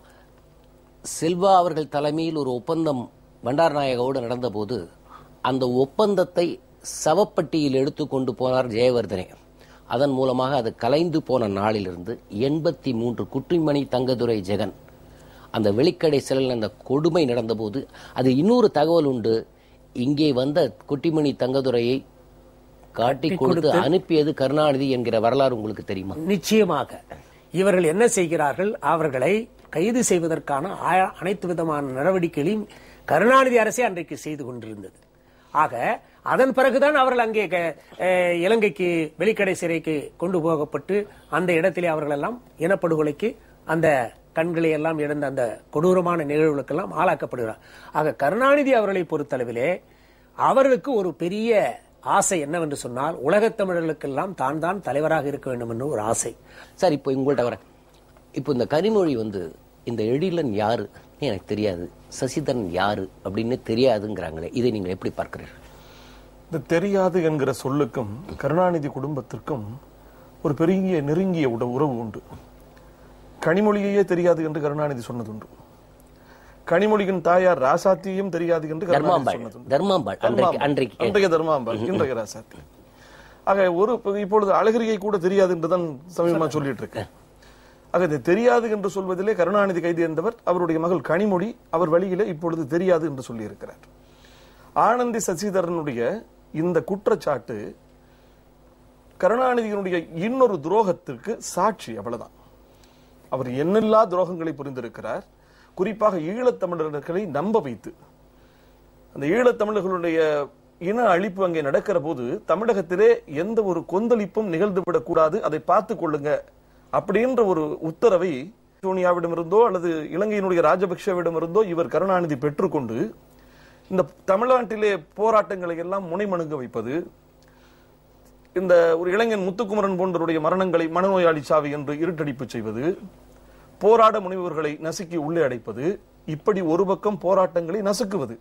செல்வா அவர்கள் தலைமையில் ஒரு ஒப்பந்தம் பண்டாரநாயகவோடு நடந்தபோது அந்த ஒப்பந்தத்தை சவப்பட்டியில் எடுத்துக்கொண்டு போனார் ஜெயவர்தனே. அதன் மூலமாக அது கலைந்து போன நாளிலிருந்து 83 குற்றிமணி தங்கதுரை ஜெகன் அந்த வெளிக்கடை சிலையில் அந்த கொடுமை நடந்தபோது அது இன்னொரு தகவல் உண்டு. இங்கே வந்த குட்டிமணி தங்கதுரையை காட்டி கொடுத்து அனுப்பியது கருணாநிதி என்கிற வரலாறு உங்களுக்கு தெரியுமா? நிச்சயமாக. இவர்கள் என்ன செய்கிறார்கள், அவர்களை கைது செய்வதற்கான அனைத்து விதமான நடவடிக்கைகளையும் கருணாநிதி அரசே அன்றைக்கு செய்து கொண்டிருந்தது. ஆக அதன் பிறகுதான் அவர்கள் அங்கே இலங்கைக்கு வெளிக்கடை சிறைக்கு கொண்டு போகப்பட்டு அந்த இடத்திலே அவர்கள் எல்லாம் இனப்படுகொலைக்கு அந்த கண்களை எல்லாம் இழந்த அந்த கொடூரமான நிகழ்வுகளுக்கெல்லாம் ஆளாக்கப்படுகிறார். ஆக கருணாநிதி அவர்களை பொறுத்தளவிலே அவர்களுக்கு ஒரு பெரிய ஆசை என்னவென்று சொன்னால், உலகத் தமிழர்களுக்கெல்லாம் தான் தான் தலைவராக இருக்க வேண்டும் என்று ஒரு ஆசை. சார், இப்போ உங்கள்கிட்ட வர இப்போ இந்த கனிமொழி இந்த எழிலன் யாரு எனக்கு தெரியாது, சசிதரன் யாரு அப்படின்னு தெரியாதுங்கிறாங்களே, இதை நீங்கள் எப்படி பார்க்கிறீர்கள்? இந்த தெரியாது என்கிற சொல்லுக்கும் கருணாநிதி குடும்பத்திற்கும் ஒரு பெரிய நெருங்கிய உறவு உண்டு. கனிமொழியே தெரியாது என்று கருணாநிதி சொன்னதுண்டு. கனிமொழியின் தாயார் ராசாத்தியும் தெரியாது என்று கருணாநிதி சொன்னதுண்டு. அன்றைய தர்மாம்பாள், இன்றைய ராசாத்தி. ஆக இப்பொழுது அழகிரியை கூட தெரியாது என்றுதான் சமீபமா சொல்லிட்டு இருக்கேன். ஆக இது தெரியாது என்று சொல்வதிலே கருணாநிதி கைது இருந்தவர் அவருடைய மகள் கனிமொழி அவர் வழியிலே இப்பொழுது தெரியாது என்று சொல்லி இருக்கிறார். ஆனந்தி சசிதரனுடைய இந்த குற்றச்சாட்டு கருணாநிதியினுடைய இன்னொரு துரோகத்திற்கு சாட்சி. அவ்வளவுதான். அவர் எண்ணில்லா துரோகங்களை புரிந்திருக்கிறார். குறிப்பாக ஈழத்தமிழர்களை நம்ப வைத்து அந்த ஈழத்தமிழர்களுடைய இன அழிப்பு அங்கே நடக்கிற போது தமிழகத்திலே எந்த ஒரு கொந்தளிப்பும் நிகழ்ந்துவிடக் கூடாது, அதை பார்த்துக் கொள்ளுங்க அப்படின்ற ஒரு உத்தரவை சோனியாவிடமிருந்தோ அல்லது இலங்கையினுடைய ராஜபக்சேவிடமிருந்தோ இவர் கருணாநிதி பெற்றுக்கொண்டு இந்த தமிழ்நாட்டிலே போராட்டங்களை எல்லாம் முனைமணுங்க வைப்பது, இந்த ஒரு இளைஞன் முத்துக்குமரன் போன்றவருடைய மரணங்களை மனநோயாளி சாவி என்று இருட்டடிப்பு செய்வது, போராட முனைவர்களை நசுக்கி உள்ளே அடைப்பது, இப்படி ஒரு பக்கம் போராட்டங்களை நசுக்குவது,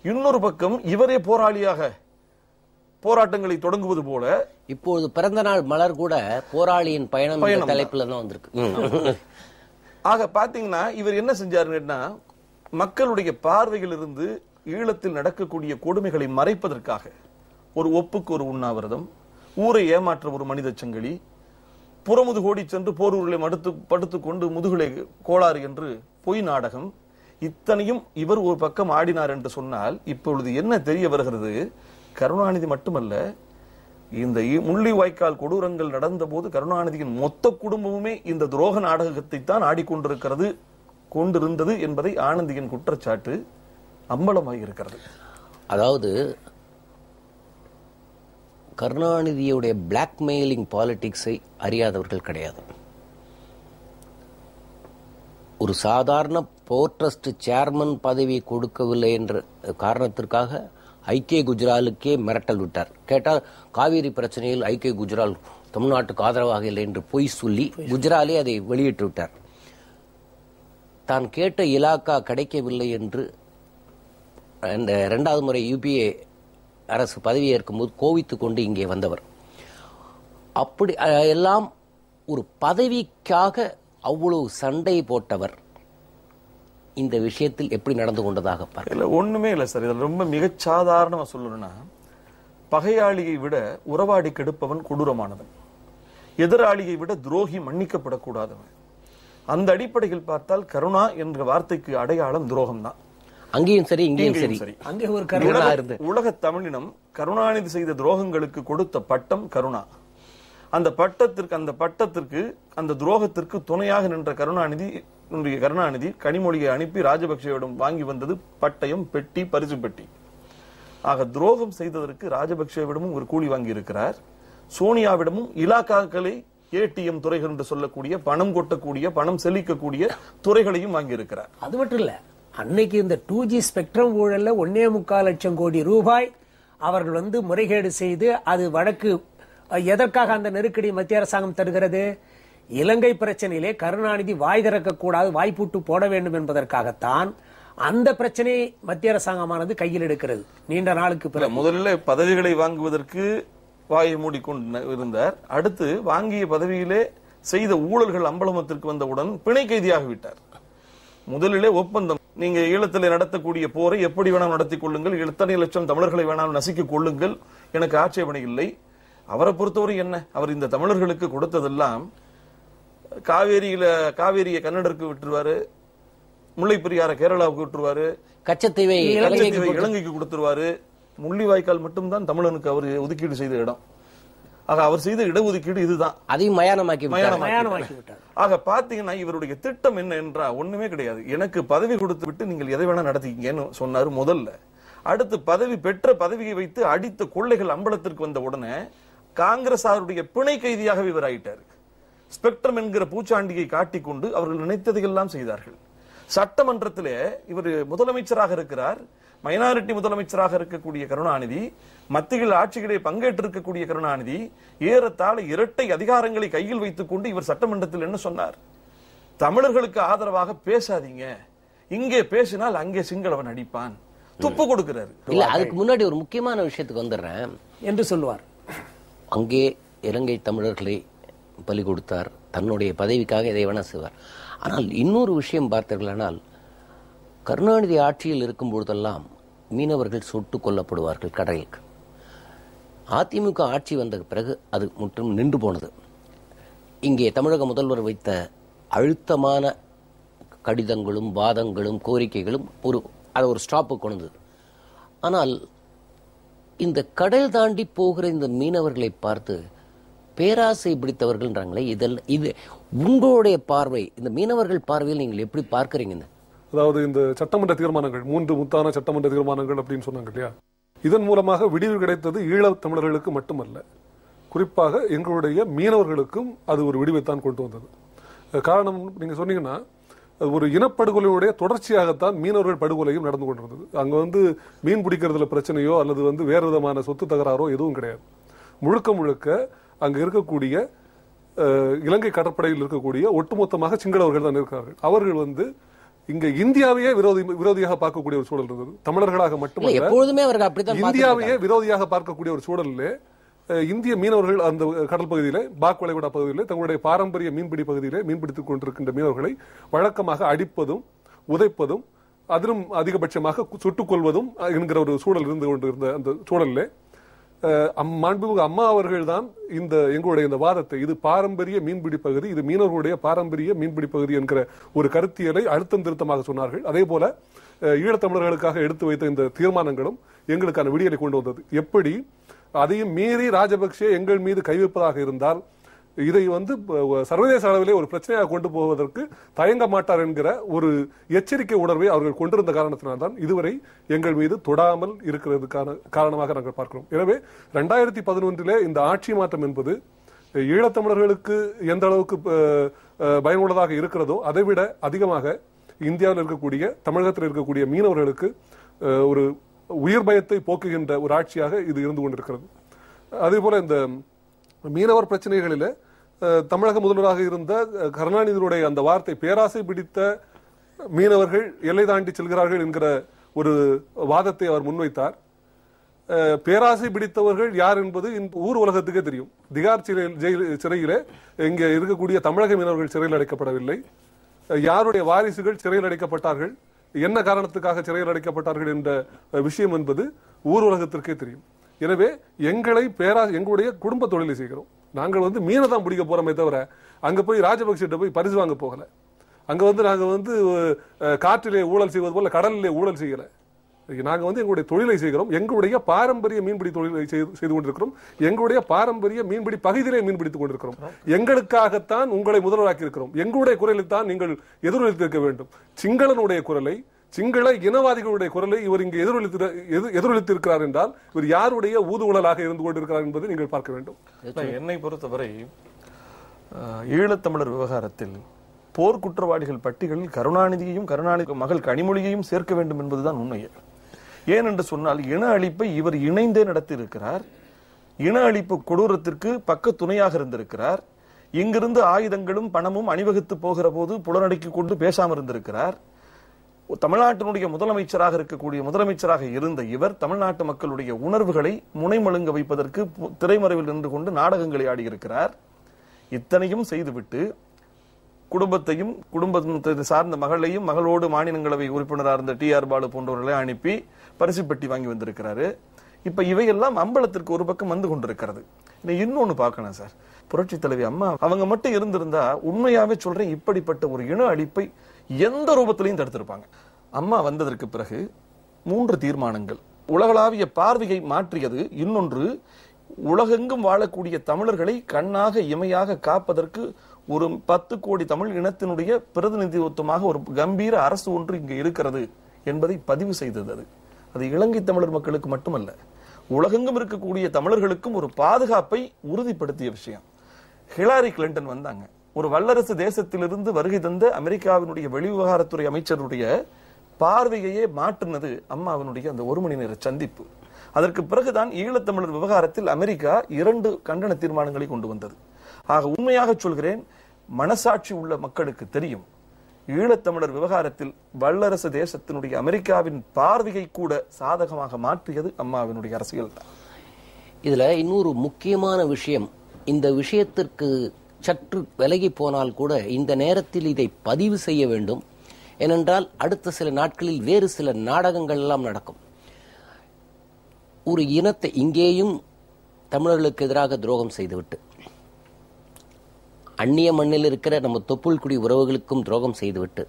இன்னொரு பக்கம் இவரே போராளியாக போராட்டங்களை தொடங்குவது போல. இப்போது பிறந்த நாள் மலர் கூட போராளியின் பயணம் தலைப்புல தான் வந்திருக்கு. ஆக பாத்தீங்கன்னா இவர் என்ன செஞ்சாருன்னா, மக்களுடைய பார்வையில் இருந்து ஈழத்தில் நடக்கக்கூடிய கொடுமைகளை மறைப்பதற்காக ஒரு ஒப்புக்கு ஒரு உண்ணாவிரதம், ஊரை ஏமாற்ற ஒரு மனித சங்கிலி, புறமுது கோடி சென்று போரூரிலே படுத்துக் கொண்டு முதுகுலை கோளாறு என்று பொய் நாடகம், இத்தனையும் இவர் ஒரு பக்கம் ஆடினார் என்று சொன்னால் இப்பொழுது என்ன தெரிய வருகிறது, கருணாநிதி மட்டுமல்ல, இந்த முள்ளிவாய்க்கால் கொடூரங்கள் நடந்த போது கருணாநிதியின் மொத்த குடும்பமுமே இந்த துரோக நாடகத்தை தான் கொண்டிருந்தது என்பதை ஆனந்தியின் குற்றச்சாட்டு அம்பலமாக இருக்கிறது. அதாவது கருணாநிதியுடைய பிளாக்மெயிலிங் பாலிடிக்ஸை அறியாதவர்கள் கிடையாது. ஒரு சாதாரண போர்ட் ட்ரஸ்ட் சேர்மன் பதவி கொடுக்கவில்லை என்ற காரணத்திற்காக ஐக்கிய குஜராலுக்கே மிரட்டல் விட்டார். கேட்டால் காவிரி பிரச்சனையில் ஐக்கிய குஜரால் தமிழ்நாட்டுக்கு ஆதரவாக இல்லை என்று பொய் சொல்லி குஜராலே அதை வெளியிட்டு விட்டார். தான் கேட்ட இலாக்கா கிடைக்கவில்லை என்று இந்த 2வது முறை யூபிஏ அரசு பதவியேற்கும் போது கோவித்துக் கொண்டு இங்கே வந்தவர். அப்படி எல்லாம் ஒரு பதவிக்காக அவ்வளவு சண்டை போட்டவர் இந்த விஷயத்தில் எப்படி நடந்து கொண்டதாக பார்க்க ஒண்ணுமே இல்லை சார். இதுல ரொம்ப மிகச் சாதாரணமா சொல்லணும்னா, பகையாளியை விட உறவாடி கெடுப்பவன் கொடூரமானவன், எதிராளியை விட துரோகி மன்னிக்கப்படக்கூடாதவன். அந்த அடிப்படையில் பார்த்தால் கருணா என்ற வார்த்தைக்கு அடையாளம் துரோகம் தான். அங்கேயும் சரி இங்கேயும் சரி. அங்கே ஒரு கருணா இருந்து உலக தமிழினம் கருணாநிதி செய்த துரோகங்களுக்கு கொடுத்த பட்டம் கருணா. அந்த பட்டத்திற்கு அந்த துரோகத்திற்கு துணையாக நின்ற கருணாநிதி கனிமொழியை அனுப்பி ராஜபக்சேவிடம் வாங்கி வந்தது பட்டயம், பெட்டி, பரிசு பெட்டி. ஆக துரோகம் செய்ததற்கு ராஜபக்சேவிடமும் ஒரு கூலி வாங்கி இருக்கிறார். சோனியாவிடமும் இலாக்காக்களை ஏடிஎம் துறைகள் என்று சொல்லக்கூடிய பணம் கொட்டக்கூடிய பணம் செலுத்தக்கூடிய துறைகளையும் வாங்கி இருக்கிறார். அது மட்டும் இல்ல, அன்னைக்கு இந்த 2G ஸ்பெக்ட்ரம் ஊழல்ல 1.25 லட்சம் கோடி ரூபாய் அவர்கள் முறைகேடு செய்து அது வழக்கு. எதற்காக அந்த நெருக்கடி மத்திய அரசாங்கம் தருகிறது? இலங்கை பிரச்சனையிலே கருணாநிதி வாய் திறக்க கூடாது, வாய்ப்பூட்டு போட வேண்டும் என்பதற்காகத்தான் அந்த பிரச்சனையை மத்திய அரசாங்கமானது கையில் எடுக்கிறது நீண்ட நாளுக்கு பிறகு. முதலில் பதவிகளை வாங்குவதற்கு வாயை மூடிக்கொண்டு இருந்தார். அடுத்து வாங்கிய பதவியிலே செய்த ஊழல்கள் அம்பலமத்திற்கு வந்தவுடன் பிணை கைதியாக விட்டார். முதலிலே ஒப்பந்தம், நீங்க ஈழத்தில் நடத்தக்கூடிய போரை எப்படி வேணாலும் நடத்தி கொள்ளுங்கள், எத்தனை லட்சம் தமிழர்களை வேணாலும் நசுக்கிக் கொள்ளுங்கள், எனக்கு ஆட்சேபனை இல்லை. அவரை பொறுத்தவரை என்ன, அவர் இந்த தமிழர்களுக்கு கொடுத்ததெல்லாம் காவேரியை கன்னடருக்கு விட்டுருவாரு, முல்லை பெரியார கேரளாவுக்கு விட்டுருவாரு, கச்சத்தீவை இலங்கைக்கு கொடுத்துருவாரு. முள்ளிவாய்க்கால் மட்டும்தான் தமிழனுக்கு அவர் ஒதுக்கீடு செய்த இடம். ஆக அவர் செய்த இடஒதுக்கீடு இதுதான். அதையும் மயானமாக்கி விட்டார். ஆக பாத்தீங்கன்னா இவருடைய திட்டம் என்ன என்றா ஒண்ணுமே கிடையாது. எனக்கு பதவி கொடுத்து விட்டு நீங்கள் எதை வேணா நடத்திக்கீங்கன்னு சொன்னாரு முதல்ல. அடுத்து பெற்ற பதவியை வைத்து அடித்த கொள்ளைகள் அம்பலத்திற்கு வந்த உடனே காங்கிரசாருடைய பிணை கைதியாக இவர் ஆயிட்டார். ஸ்பெக்ட்ரம் என்கிற பூச்சாண்டியை காட்டிக்கொண்டு அவர்கள் நினைத்ததையெல்லாம் செய்தார்கள். சட்டமன்றத்திலே இவர் முதலமைச்சராக இருக்கிறார். மைனாரிட்டி முதலமைச்சராக இருக்கக்கூடிய கருணாநிதி, மத்தியில் ஆட்சிகளை பங்கேற்றிருக்கக்கூடிய கருணாநிதி ஏறத்தாழ இரட்டை அதிகாரங்களை கையில் வைத்துக் கொண்டு இவர் சட்டமன்றத்தில் என்ன சொன்னார்? தமிழர்களுக்கு ஆதரவாக பேசாதீங்க, இங்கே பேசினால் அங்கே சிங்களவன் அடிப்பான், துப்பு கொடுக்கிறார். இல்ல, அதுக்கு முன்னாடி ஒரு முக்கியமான விஷயத்துக்கு வந்துடுறேன் என்று சொல்லுவார். அங்கே இலங்கை தமிழர்களை பலி கொடுத்தார், தன்னுடைய பதவிக்காக இதை வேணா செய்வார். ஆனால் இன்னொரு விஷயம் பார்த்தீர்களானால், கருணாநிதி ஆட்சியில் இருக்கும் பொழுதெல்லாம் மீனவர்கள் சுட்டுக் கொல்லப்படுவார்கள் கடலுக்கு. அதிமுக ஆட்சி வந்த பிறகு அது முற்றும் நின்று போனது. இங்கே தமிழக முதல்வர் வைத்த அழுத்தமான கடிதங்களும் வாதங்களும் கோரிக்கைகளும் அதை ஒரு ஸ்டாப்பு கொண்டது. ஆனால் இந்த கடல் தாண்டி போகிற இந்த மீனவர்களை பார்த்து பேராசை பிடித்தவர்கள்ன்றாங்களே, இது உங்களுடைய பார்வை, இந்த மீனவர்கள் பார்வையில் நீங்கள் எப்படி பார்க்கறீங்க? அதாவது இந்த சட்டமன்ற தீர்மானங்கள், 3 முத்தான சட்டமன்ற தீர்மானங்கள் அப்படின்னு சொன்னாங்க இல்லையா, இதன் மூலமாக விடிவு கிடைத்தது ஈழத் தமிழர்களுக்கு மட்டுமல்ல, குறிப்பாக எங்களுடைய மீனவர்களுக்கும் அது ஒரு விடிவைத்தான் கொண்டு வந்தது. காரணம் நீங்க சொன்னீங்கன்னா, ஒரு இனப்படுகொலையுடைய தொடர்ச்சியாகத்தான் மீனவர்கள் படுகொலையும் நடந்து கொண்டிருந்தது. அங்க மீன் பிடிக்கிறதுல பிரச்சனையோ அல்லது வேறு விதமான சொத்து தகராறோ எதுவும் கிடையாது. முழுக்க முழுக்க அங்க இருக்கக்கூடிய இலங்கை கடற்படையில் இருக்கக்கூடிய ஒட்டுமொத்தமாக சிங்களவர்கள் தான் இருக்கிறார்கள். அவர்கள் இங்க இந்தியாவையே விரோதியாக பார்க்கக்கூடிய ஒரு சூழல் இருந்தது. தமிழர்களாக மட்டுமல்ல, இந்தியாவையே விரோதியாக பார்க்கக்கூடிய ஒரு சூழலிலே இந்திய மீனவர்கள் அந்த கடல் பகுதியிலே, பாக் வளைகுடா பகுதியிலே தங்களுடைய பாரம்பரிய மீன்பிடி பகுதியிலே மீன்பிடித்துக் கொண்டிருக்கின்ற மீனவர்களை வழக்கமாக அடிப்பதும் உதைப்பதும் அதிலும் அதிகபட்சமாக சுட்டுக் கொள்வதும் என்கிற ஒரு சூழல் இருந்து கொண்டிருந்த அந்த சூழலிலே மாண்புமிகு அம்மா அவர்கள் தான் எங்களுடைய இந்த வாதத்தை, இது பாரம்பரிய மீன்பிடி பகுதி, இது மீனவர்களுடைய பாரம்பரிய மீன்பிடி பகுதி என்கிற ஒரு கருத்தியலை அழுத்தம் திருத்தமாக சொன்னார்கள். அதே போல ஈழத்தமிழர்களுக்காக எடுத்து வைத்த இந்த தீர்மானங்களும் எங்களுக்கான விடியலை கொண்டு வந்தது. எப்படி அதையும் மீறி ராஜபக்சே எங்கள் மீது கைவிப்பதாக இருந்தால் இதை சர்வதேச அளவிலே ஒரு பிரச்சனையாக கொண்டு போவதற்கு தயங்க மாட்டார் என்கிற ஒரு எச்சரிக்கை உணர்வை அவர்கள் கொண்டிருந்த காரணத்தினால்தான் இதுவரை எங்கள் மீது தொடாமல் இருக்கிறதுக்கான காரணமாக நாங்கள் பார்க்கிறோம். எனவே 2011 இந்த ஆட்சி மாற்றம் என்பது ஈழத்தமிழர்களுக்கு எந்த அளவுக்கு பயனுள்ளதாக இருக்கிறதோ அதைவிட அதிகமாக இந்தியாவில் இருக்கக்கூடிய, தமிழகத்தில் இருக்கக்கூடிய மீனவர்களுக்கு ஒரு உயிர் பயத்தை போக்குகின்ற ஒரு ஆட்சியாக இது இருந்து கொண்டிருக்கிறது. அதே போல இந்த மீனவர் பிரச்சனைகளில தமிழக முதல்வராக இருந்த கருணாநிதியுடைய அந்த வார்த்தை, பேராசை பிடித்த மீனவர்கள் எல்லை தாண்டி செல்கிறார்கள் என்கிற ஒரு வாதத்தை அவர் முன்வைத்தார். பேராசை பிடித்தவர்கள் யார் என்பது ஊர் உலகத்துக்கே தெரியும். திகார் சிறையிலே இங்கே இருக்கக்கூடிய தமிழக மீனவர்கள் சிறையில் அடைக்கப்படவில்லை. யாருடைய வாரிசுகள் சிறையில் அடைக்கப்பட்டார்கள், என்ன காரணத்துக்காக சிறையில் அடைக்கப்பட்டார்கள் என்ற விஷயம் என்பது ஊர் உலகத்திற்கே தெரியும். எனவே எங்களுடைய குடும்ப தொழிலை செய்கிறோம். நாங்கள் மீனை தான் பிடிக்க போறோமே தவிர அங்க போய் ராஜபக்சே போய் பரிசு வாங்க போகல. அங்க நாங்க காற்றிலே ஊழல் செய்வது போல கடலிலே ஊழல் செய்யல. நாங்க எங்களுடைய தொழிலை செய்கிறோம். எங்களுடைய பாரம்பரிய மீன்பிடி தொழிலை செய்து கொண்டிருக்கிறோம். எங்களுடைய பாரம்பரிய மீன்பிடி பகுதியிலே மீன்பிடித்துக் கொண்டிருக்கிறோம். எங்களுக்காகத்தான் உங்களை முதல்வராக்கி இருக்கிறோம். எங்களுடைய குரலை தான் நீங்கள் எதிரொலித்திருக்க வேண்டும். சிங்களனுடைய குரலை, சிங்கள இனவாதிகளுடைய குரலை இவர் இங்கு எதிரொலித்திருக்கிறார் என்றால் இவர் யாருடைய ஊதுகுழலாக இருந்து கொண்டிருக்கிறார் என்பதை நீங்கள் பார்க்க வேண்டும். என்னை பொறுத்தவரை ஈழத்தமிழர் விவகாரத்தில் போர் குற்றவாளிகள் பட்டியலில் கருணாநிதியையும் கருணாநிதி மகள் கனிமொழியையும் சேர்க்க வேண்டும் என்பதுதான் உண்மை. ஏனென்று சொன்னால் இன அழிப்பை இவர் இணைந்தே நடத்தியிருக்கிறார். இன அழிப்பு கொடூரத்திற்கு பக்க துணையாக இருந்திருக்கிறார். இங்கிருந்து ஆயுதங்களும் பணமும் அணிவகுத்து போகிற போது புலனடக்கி கொண்டு பேசாமல் இருந்திருக்கிறார். தமிழ்நாட்டினுடைய முதலமைச்சராக இருந்த இவர் தமிழ்நாட்டு மக்களுடைய உணர்வுகளை முனைமழுங்க வைப்பதற்கு திரைமறைவில் நின்று கொண்டு நாடகங்களை ஆடியிருக்கிறார். இத்தனையும் செய்துவிட்டு குடும்பத்தையும் குடும்பத்தை சார்ந்த மகளையும் மகளோடு மாநிலங்களவை உறுப்பினராக இருந்த TR பாலு போன்றவர்களை அனுப்பி பரிசு பெட்டி வாங்கி வந்திருக்கிறாரு. இப்ப இவையெல்லாம் அம்பலத்திற்கு ஒரு பக்கம் வந்து கொண்டிருக்கிறது. இன்னொன்னு பார்க்கணும் சார், புரட்சி தலைவி அம்மா அவங்க மட்டும் இருந்திருந்தா உண்மையாவே சொல்றேன், இப்படிப்பட்ட ஒரு இன அழிப்பை எந்த ரூபத்திலையும் தடுத்திருப்பாங்க. அம்மா வந்ததற்கு பிறகு 3 தீர்மானங்கள் உலகளாவிய பார்வையை மாற்றியது. இன்னொன்று, உலகெங்கும் வாழக்கூடிய தமிழர்களை கண்ணாக இமையாக காப்பதற்கு ஒரு 10 கோடி தமிழ் இனத்தினுடைய பிரதிநிதித்துவமாக ஒரு கம்பீர அரசு ஒன்று இங்கு இருக்கிறது என்பதை பதிவு செய்தது. அது இலங்கை தமிழர் மக்களுக்கு மட்டுமல்ல, உலகெங்கும் இருக்கக்கூடிய தமிழர்களுக்கும் ஒரு பாதுகாப்பை உறுதிப்படுத்திய விஷயம். ஹிலாரி கிளின்டன் வந்தாங்க, ஒரு வல்லரசு தேசத்திலிருந்து வருகை தந்த அமெரிக்காவினுடைய வெளிவிவகாரத்துறை அமைச்சருடைய பார்வையையே மாற்றினது அம்மாவினுடைய அந்த 1 மணி நேர சந்திப்பு. அதற்கு பிறகுதான் ஈழத்தமிழர் விவகாரத்தில் அமெரிக்கா 2 கண்டன தீர்மானங்களை கொண்டு வந்தது. ஆக உண்மையாக சொல்கிறேன், மனசாட்சி உள்ள மக்களுக்கு தெரியும், ஈழத்தமிழர் விவகாரத்தில் வல்லரசு தேசத்தினுடைய அமெரிக்காவின் பார்வையை கூட சாதகமாக மாற்றியது அம்மாவினுடைய அரசியல் தான். இதுல இன்னொரு முக்கியமான விஷயம், இந்த விஷயத்திற்கு சற்று விலகி போனால் கூட இந்த நேரத்தில் இதை பதிவு செய்ய வேண்டும். ஏனென்றால் அடுத்த சில நாட்களில் வேறு சில நாடகங்கள் எல்லாம் நடக்கும். ஒரு இனத்தை இங்கேயும் தமிழர்களுக்கு எதிராக துரோகம் செய்துவிட்டு அந்நிய மண்ணில் இருக்கிற நம்ம தொப்புள்குடி உறவுகளுக்கும் துரோகம் செய்துவிட்டு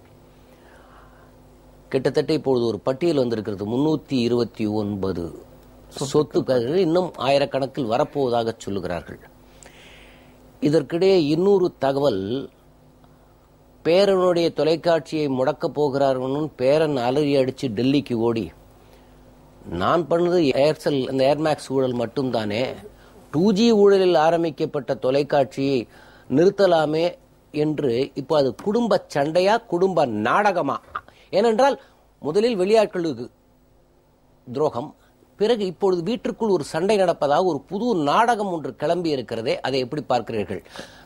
கிட்டத்தட்ட இப்பொழுது ஒரு பட்டியல் வந்திருக்கிறது, 329 சொத்துக்கள் இன்னும் ஆயிரக்கணக்கில் வரப்போவதாக சொல்லுகிறார்கள். இதற்கிடையே இன்னொரு தகவல், பேரனுடைய தொலைக்காட்சியை முடக்கப் போகிறார்கள். பேரன் அலறி அடிச்சு டெல்லிக்கு ஓடி, நான் பண்ணது ஏர்செல் அந்த ஏர்மேக்ஸ் ஊழல் மட்டும்தானே, 2G ஊழலில் ஆரம்பிக்கப்பட்ட தொலைக்காட்சியை நிறுத்தலாமே என்று. இப்போ அது குடும்ப சண்டையா குடும்ப நாடகமா? ஏனென்றால் முதலில் வெளியாட்களுக்கு துரோகம், பிறகு இப்பொழுது வீட்டிற்குள் ஒரு சண்டை நடப்பதாக ஒரு புது நாடகம் ஒன்று கிளம்பி இருக்கிறதே, அதை எப்படி பார்க்கிறீர்கள்?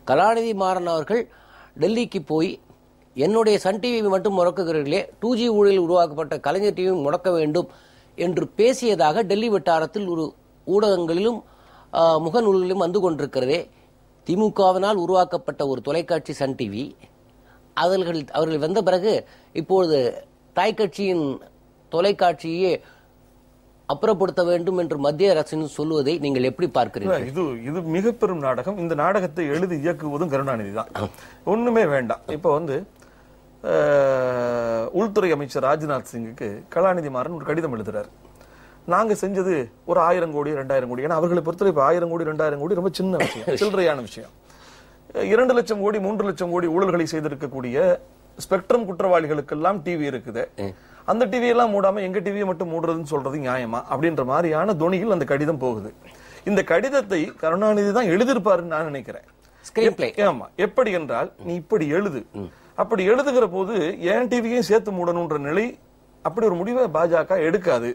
கலாநிதி மாறன் அவர்கள் டெல்லிக்கு போய் என்னுடைய சன் டிவி மட்டும் முடக்குகிறீர்களே, 2G ஊழலில் உருவாக்கப்பட்ட கலைஞர் டிவி முடக்க வேண்டும் என்று பேசியதாக டெல்லி வட்டாரத்தில் ஒரு ஊடகங்களிலும் முகநூல்களிலும் வந்து கொண்டிருக்கிறதே. திமுகவினால் உருவாக்கப்பட்ட ஒரு தொலைக்காட்சி சன் டிவி, அவர்கள் வந்த பிறகு இப்பொழுது தாய் கட்சியின் தொலைக்காட்சியே அப்புறப்படுத்த வேண்டும் என்று மத்திய அரசு சொல்லுவதை நீங்கள் எப்படி பார்க்கிறீர்கள்? இது மிக பெரும் நாடகம். இந்த நாடகத்தை எழுதி இயக்குவதும் கருணாநிதி தான். ஒண்ணுமே வேண்டாம். இப்போ உள்துறை அமைச்சர் ராஜ்நாத் சிங்குக்கு கலாநிதி மாறன் ஒரு கடிதம் எழுதுறாரு. நாங்க செஞ்சது ஒரு 1000 கோடி 2000 கோடி. ஏன்னா அவர்களை பொறுத்தவரை 1000 கோடி 2000 கோடி ரொம்ப சின்ன விஷயம், சில்லறையான விஷயம். 2 லட்சம் கோடி 3 லட்சம் கோடி ஊழல்களை செய்திருக்கக்கூடிய ஸ்பெக்ட்ரம் குற்றவாளிகளுக்கெல்லாம் டிவி இருக்குது. அந்த டிவி எல்லாம் மூடாம எங்க டிவியை மட்டும் மூடுறதுன்னு சொல்றது நியாயமா அப்படின்ற மாதிரியான தொனியில் அந்த கடிதம் போகுது. இந்த கடிதத்தை கருணாநிதி தான் எழுதியிருப்பாருன்னு நான் நினைக்கிறேன். ஆமா, எப்படி என்றால், நீ இப்படி எழுது, அப்படி எழுதுகிற போது ஏன் டிவியையும் சேர்த்து மூடணும்ன்ற நிலை, அப்படி ஒரு முடிவை பாஜக எடுக்காது,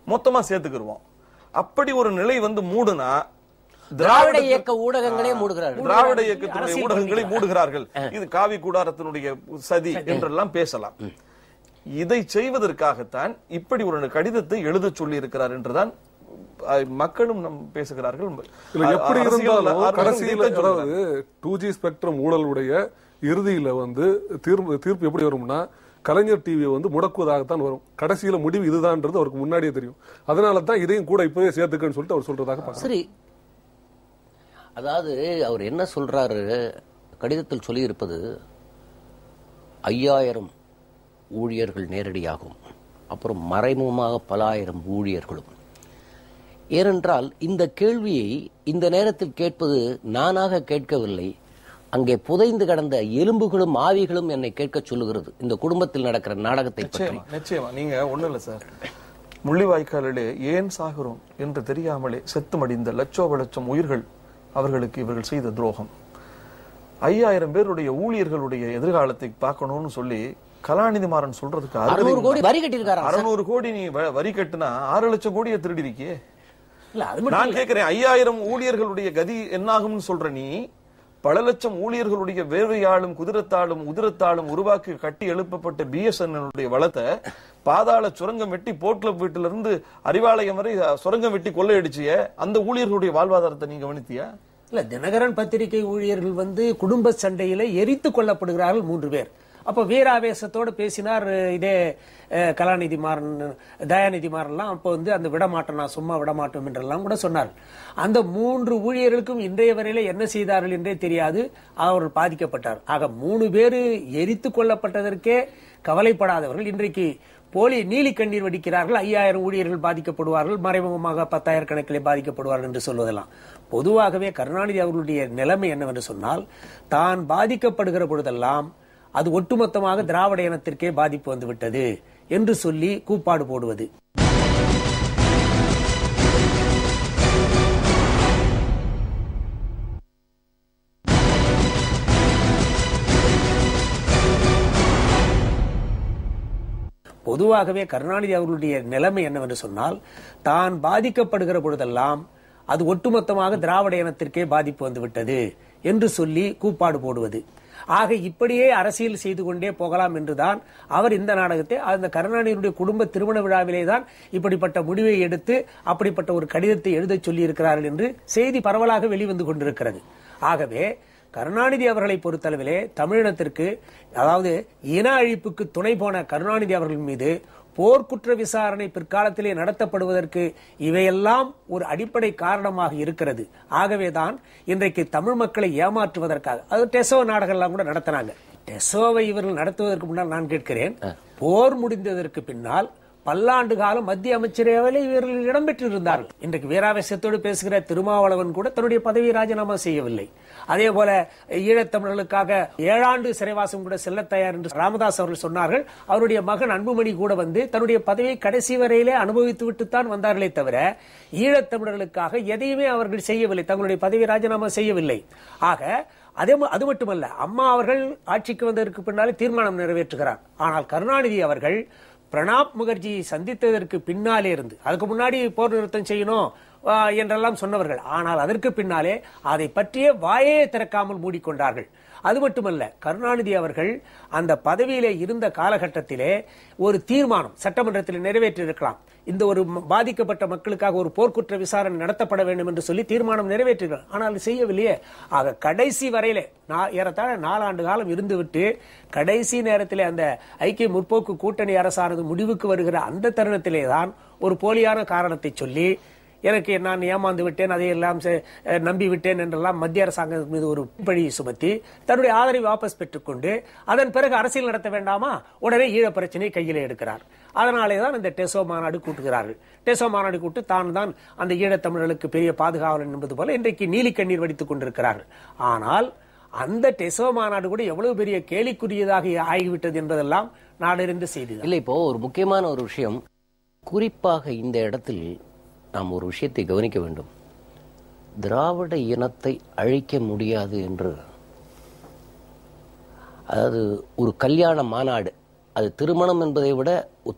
மொத்தமா சேர்த்துக்கிடுவோம். அப்படி ஒரு நிலை மூடுனா திராவிட இயக்க ஊடகங்களே மூடுகிறார்கள், திராவிட இயக்கத்தினுடைய ஊடகங்களை மூடுகிறார்கள். இது காவி கூடாரத்தினுடைய சதி என்றெல்லாம் பேசலாம். இதை செய்வதற்காகத்தான் இப்படி ஒரு கடிதத்தை எழுத சொல்லி இருக்கிறார் என்றுதான் மக்களும் நம் பேசுகிறார்கள். எப்படி இருந்தாலும் கடைசியில 2G ஸ்பெக்ட்ரம் ஊழலுடைய இறுதியில தீர்ப்பு எப்படி வரும்னா, கலைஞர் டிவியை முடக்குவதாகத்தான் வரும். கடைசியில முடிவு இதுதான்ன்றது அவருக்கு முன்னாடியே தெரியும். அதனால தான் இதையும் கூட இப்பவே சேர்த்துக்கன்னு சொல்லிட்டு அவர் சொல்றதாக. சரி, அதாவது அவர் என்ன சொல்றாரு, கடிதத்தில் சொல்லி இருப்பது 5000 ஊழியர்கள் நேரடியாகும், அப்புறம் மறைமுகமாக பல ஆயிரம் ஊழியர்களும். ஏனென்றால் இந்த கேள்வியை இந்த நேரத்தில் கேட்பது நானாக கேட்கவில்லை, அங்கே புதைந்து கடந்த எலும்புகளும் ஆவிகளும் என்னை கேட்க சொல்லுகிறது இந்த குடும்பத்தில் நடக்கிற நாடகத்தை பற்றி. நிச்சயமா நீங்க ஒண்ணு இல்ல சார், முள்ளிவாய்க்காலிலே ஏன் சாகிறோம் என்று தெரியாமலே செத்து மடிந்த லட்சோப உயிர்கள், அவர்களுக்கு இவர்கள் செய்த துரோகம். 5000 பேருடைய ஊழியர்களுடைய எதிர்காலத்தை பார்க்கணும்னு சொல்லி கலாநிதி மாறன் சொல்றதுக்கு 600 கோடி வரி கட்டிருக்காரு. 600 கோடி நீ வரி கட்டினா 6 லட்சம் கோடியை திருடி இருக்கியே. நான் கேட்கிறேன், 5000 ஊழியர்களுடைய கதி என்னாகும் சொல்ற நீ பல லட்சம் ஊழியர்களுடைய வேர்வையாலும் குதிரத்தாலும் உதிரத்தாலும் உருவாக்கி கட்டி எழுப்பப்பட்ட BSNL வளத்தை பாதாள சுரங்கம் வெட்டி போர்ட்ல வீட்டுல இருந்து அறிவாலயம் வரை சுரங்கம் வெட்டி கொள்ளையடிச்சிய அந்த ஊழியர்களுடைய வாழ்வாதாரத்தை நீங்க கவனித்தியா? இல்ல, தினகரன் பத்திரிகை ஊழியர்கள் குடும்ப சண்டையில எரித்து கொல்லப்படுகிறார்கள் 3 பேர். அப்ப வீராவேசத்தோடு பேசினார் இதே கலாநிதி மாறன், தயாநிதி மாறன்லாம். அப்போ அந்த விடமாட்டோம், நான் சும்மா விடமாட்டோம் என்றெல்லாம் கூட சொன்னார். அந்த 3 ஊழியர்களுக்கும் இன்றைய வரையில என்ன செய்தார்கள் என்றே தெரியாது, அவர் பாதிக்கப்பட்டார். ஆக 3 பேரு எரித்து கொல்லப்பட்டதற்கே கவலைப்படாதவர்கள் இன்றைக்கு போலி நீலி கண்ணீர் வடிக்கிறார்கள். 5000 ஊழியர்கள் பாதிக்கப்படுவார்கள், மறைமுகமாக 10,000 கணக்கிலே பாதிக்கப்படுவார்கள் என்று சொல்வதெல்லாம். பொதுவாகவே கருணாநிதி அவர்களுடைய நிலைமை என்னவென்று சொன்னால், தான் பாதிக்கப்படுகிற பொழுதெல்லாம் அது ஒட்டுமொத்தமாக திராவிட இனத்திற்கே பாதிப்பு வந்துவிட்டது என்று சொல்லி கூப்பாடு போடுவது. பொதுவாகவே கருணாநிதி அவர்களுடைய நிலைமை என்னவென்று சொன்னால், தான் பாதிக்கப்படுகிற பொழுதெல்லாம் அது ஒட்டுமொத்தமாக திராவிட இனத்திற்கே பாதிப்பு வந்துவிட்டது என்று சொல்லி கூப்பாடு போடுவது. ஆக இப்படியே அரசியல் செய்து கொண்டே போகலாம் என்றுதான் அவர் இந்த நாடகத்தை, அந்த கருணாநிதியுடைய குடும்ப திருமண விழாவிலே தான் இப்படிப்பட்ட முடிவை எடுத்து அப்படிப்பட்ட ஒரு கடிதத்தை எழுத சொல்லி இருக்கிறார்கள் என்று செய்தி பரவலாக வெளிவந்து கொண்டிருக்கிறது. ஆகவே கருணாநிதி அவர்களை பொறுத்தளவிலே தமிழினத்திற்கு, அதாவது இன அழிப்புக்கு துணை போன கருணாநிதி அவர்கள் மீது போர்க்குற்ற விசாரணை பிற்காலத்திலே நடத்தப்படுவதற்கு இவையெல்லாம் ஒரு அடிப்படை காரணமாக இருக்கிறது. ஆகவேதான் இன்றைக்கு தமிழ் மக்களை ஏமாற்றுவதற்காக அது டெசோ நாடகம் எல்லாம் கூட நடத்தினாங்க. டெசோவை இவர்கள் நடத்துவதற்கு முன்னால் நான் கேட்கிறேன், போர் முடிந்ததற்கு பின்னால் பல்லாண்டு காலம் மத்திய அமைச்சரவையில் இவர்கள் இடம்பெற்றிருந்தார்கள். இன்றைக்கு வீராவேசத்தோடு பேசுகிற திருமாவளவன் கூட தன்னுடைய பதவியை ராஜினாமா செய்யவில்லை. அதே போல ஈழத்தமிழர்களுக்காக 7 ஆண்டு சிறைவாசம் கூட செல்ல தயார் என்று ராமதாஸ் அவர்கள் சொன்னார்கள். அவருடைய மகன் அன்புமணி கூட தன்னுடைய பதவியை கடைசி வரையிலே அனுபவித்து விட்டுத்தான் வந்தார்களே தவிர ஈழத்தமிழர்களுக்காக எதையுமே அவர்கள் செய்யவில்லை, தங்களுடைய பதவியை ராஜினாமா செய்யவில்லை. ஆக அது மட்டுமல்ல, அம்மா அவர்கள் ஆட்சிக்கு வந்ததற்கு பின்னாலே தீர்மானம் நிறைவேற்றுகிறார். ஆனால் கருணாநிதி அவர்கள் பிரணாப் முகர்ஜியை சந்தித்ததற்கு பின்னாலே இருந்து, அதுக்கு முன்னாடி போர் நிறுத்தம் செய்யணும் என்றெல்லாம் சொன்னவர்கள். ஆனால் அதற்கு பின்னாலே அதை பற்றிய வாயே திறக்காமல் மூடிக்கொண்டார்கள். அது மட்டுமல்ல, கருணாநிதி அவர்கள் அந்த பதவியிலே இருந்த காலகட்டத்திலே ஒரு தீர்மானம் சட்டமன்றத்தில் நிறைவேற்றியிருக்கலாம். இந்த ஒரு பாதிக்கப்பட்ட மக்களுக்காக ஒரு போர்க்குற்ற விசாரணை நடத்தப்பட வேண்டும் என்று சொல்லி தீர்மானம் நிறைவேற்றுகிறார். ஆனால் செய்யவில்லையே. ஆக கடைசி வரையிலே ஏறத்தாழ 4 ஆண்டு காலம் இருந்துவிட்டு கடைசி நேரத்திலே அந்த ஐக்கிய முற்போக்கு கூட்டணி அரசானது முடிவுக்கு வருகிற அந்த தருணத்திலே தான் ஒரு போலியான காரணத்தை சொல்லி, எனக்கு நான் ஏமாந்து விட்டேன், அதையெல்லாம் நம்பி விட்டேன் என்றெல்லாம் மத்திய அரசாங்கம் மீது ஒரு பழியை சுமத்தி தன்னுடைய ஆதரவை வாபஸ் பெற்றுக்கொண்டு அதன் பிறகு அரசியல் நடத்த வேண்டாமா, உடனே ஈழ பிரச்சனையை கையிலே எடுக்கிறார். அதனாலே தான் இந்த டெசோ மாநாடு கூட்டுகிறார்கள். டெசோ மாநாடு கூட்டு தான் அந்த ஈழத்தமிழர்களுக்கு பெரிய பாதுகாவலன் என்பது போல இன்றைக்கு நீலி கண்ணீர் வடித்துக் கொண்டிருக்கிறார்கள். ஆனால் அந்த டெசோ மாநாடு கூட எவ்வளவு பெரிய கேலிக்குரியதாக ஆகிவிட்டது என்பதெல்லாம் நாடறிந்த செய்தி. இல்லை, இப்போ ஒரு முக்கியமான ஒரு விஷயம், குறிப்பாக இந்த இடத்தில் நாம் ஒரு விஷயத்தை கவனிக்க வேண்டும். திராவிட இனத்தை அழிக்க முடியாது என்று, அதாவது ஒரு கல்யாண மாநாடு, அது திருமணம் என்பதை விட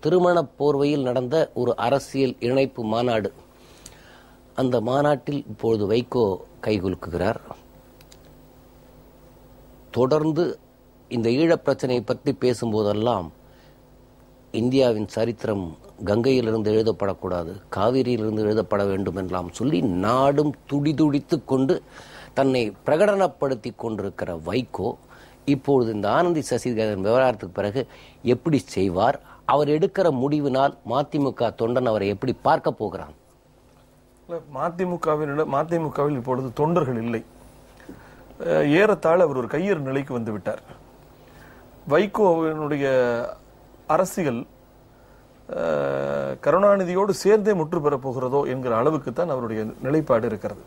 திருமண போர்வையில் நடந்த ஒரு அரசியல் இணைப்பு மாநாடு. அந்த மாநாட்டில் இப்பொழுது வைகோ கைகுலுக்குகிறார். தொடர்ந்து இந்த ஈழப் பிரச்சனையை பற்றி பேசும்போதெல்லாம் இந்தியாவின் சரித்திரம் கங்கையிலிருந்து எழுதப்படக்கூடாது, காவிரியிலிருந்து எழுதப்பட வேண்டும் என்றெல்லாம் சொல்லி நாடும் துடிதுடித்துக் கொண்டு தன்னை பிரகடனப்படுத்தி கொண்டிருக்கிற வைகோ இப்பொழுது இந்த ஆனந்தி சசிதரன் விவகாரத்துக்கு பிறகு எப்படி செய்வார்? அவர் எடுக்கிற முடிவினால் மதிமுக தொண்டன் அவரை எப்படி பார்க்க போகிறான்? மதிமுகவில் இப்பொழுது தொண்டர்கள் இல்லை. ஏறத்தாழ அவர் ஒரு கையறு நிலைக்கு வந்து விட்டார். வைகோவினுடைய அரசியல் கருணாநிதியோடு சேர்ந்தே முற்று பெறப் போகிறதோ என்கிற அளவுக்கு தான் அவருடைய நிலைப்பாடு இருக்கிறது.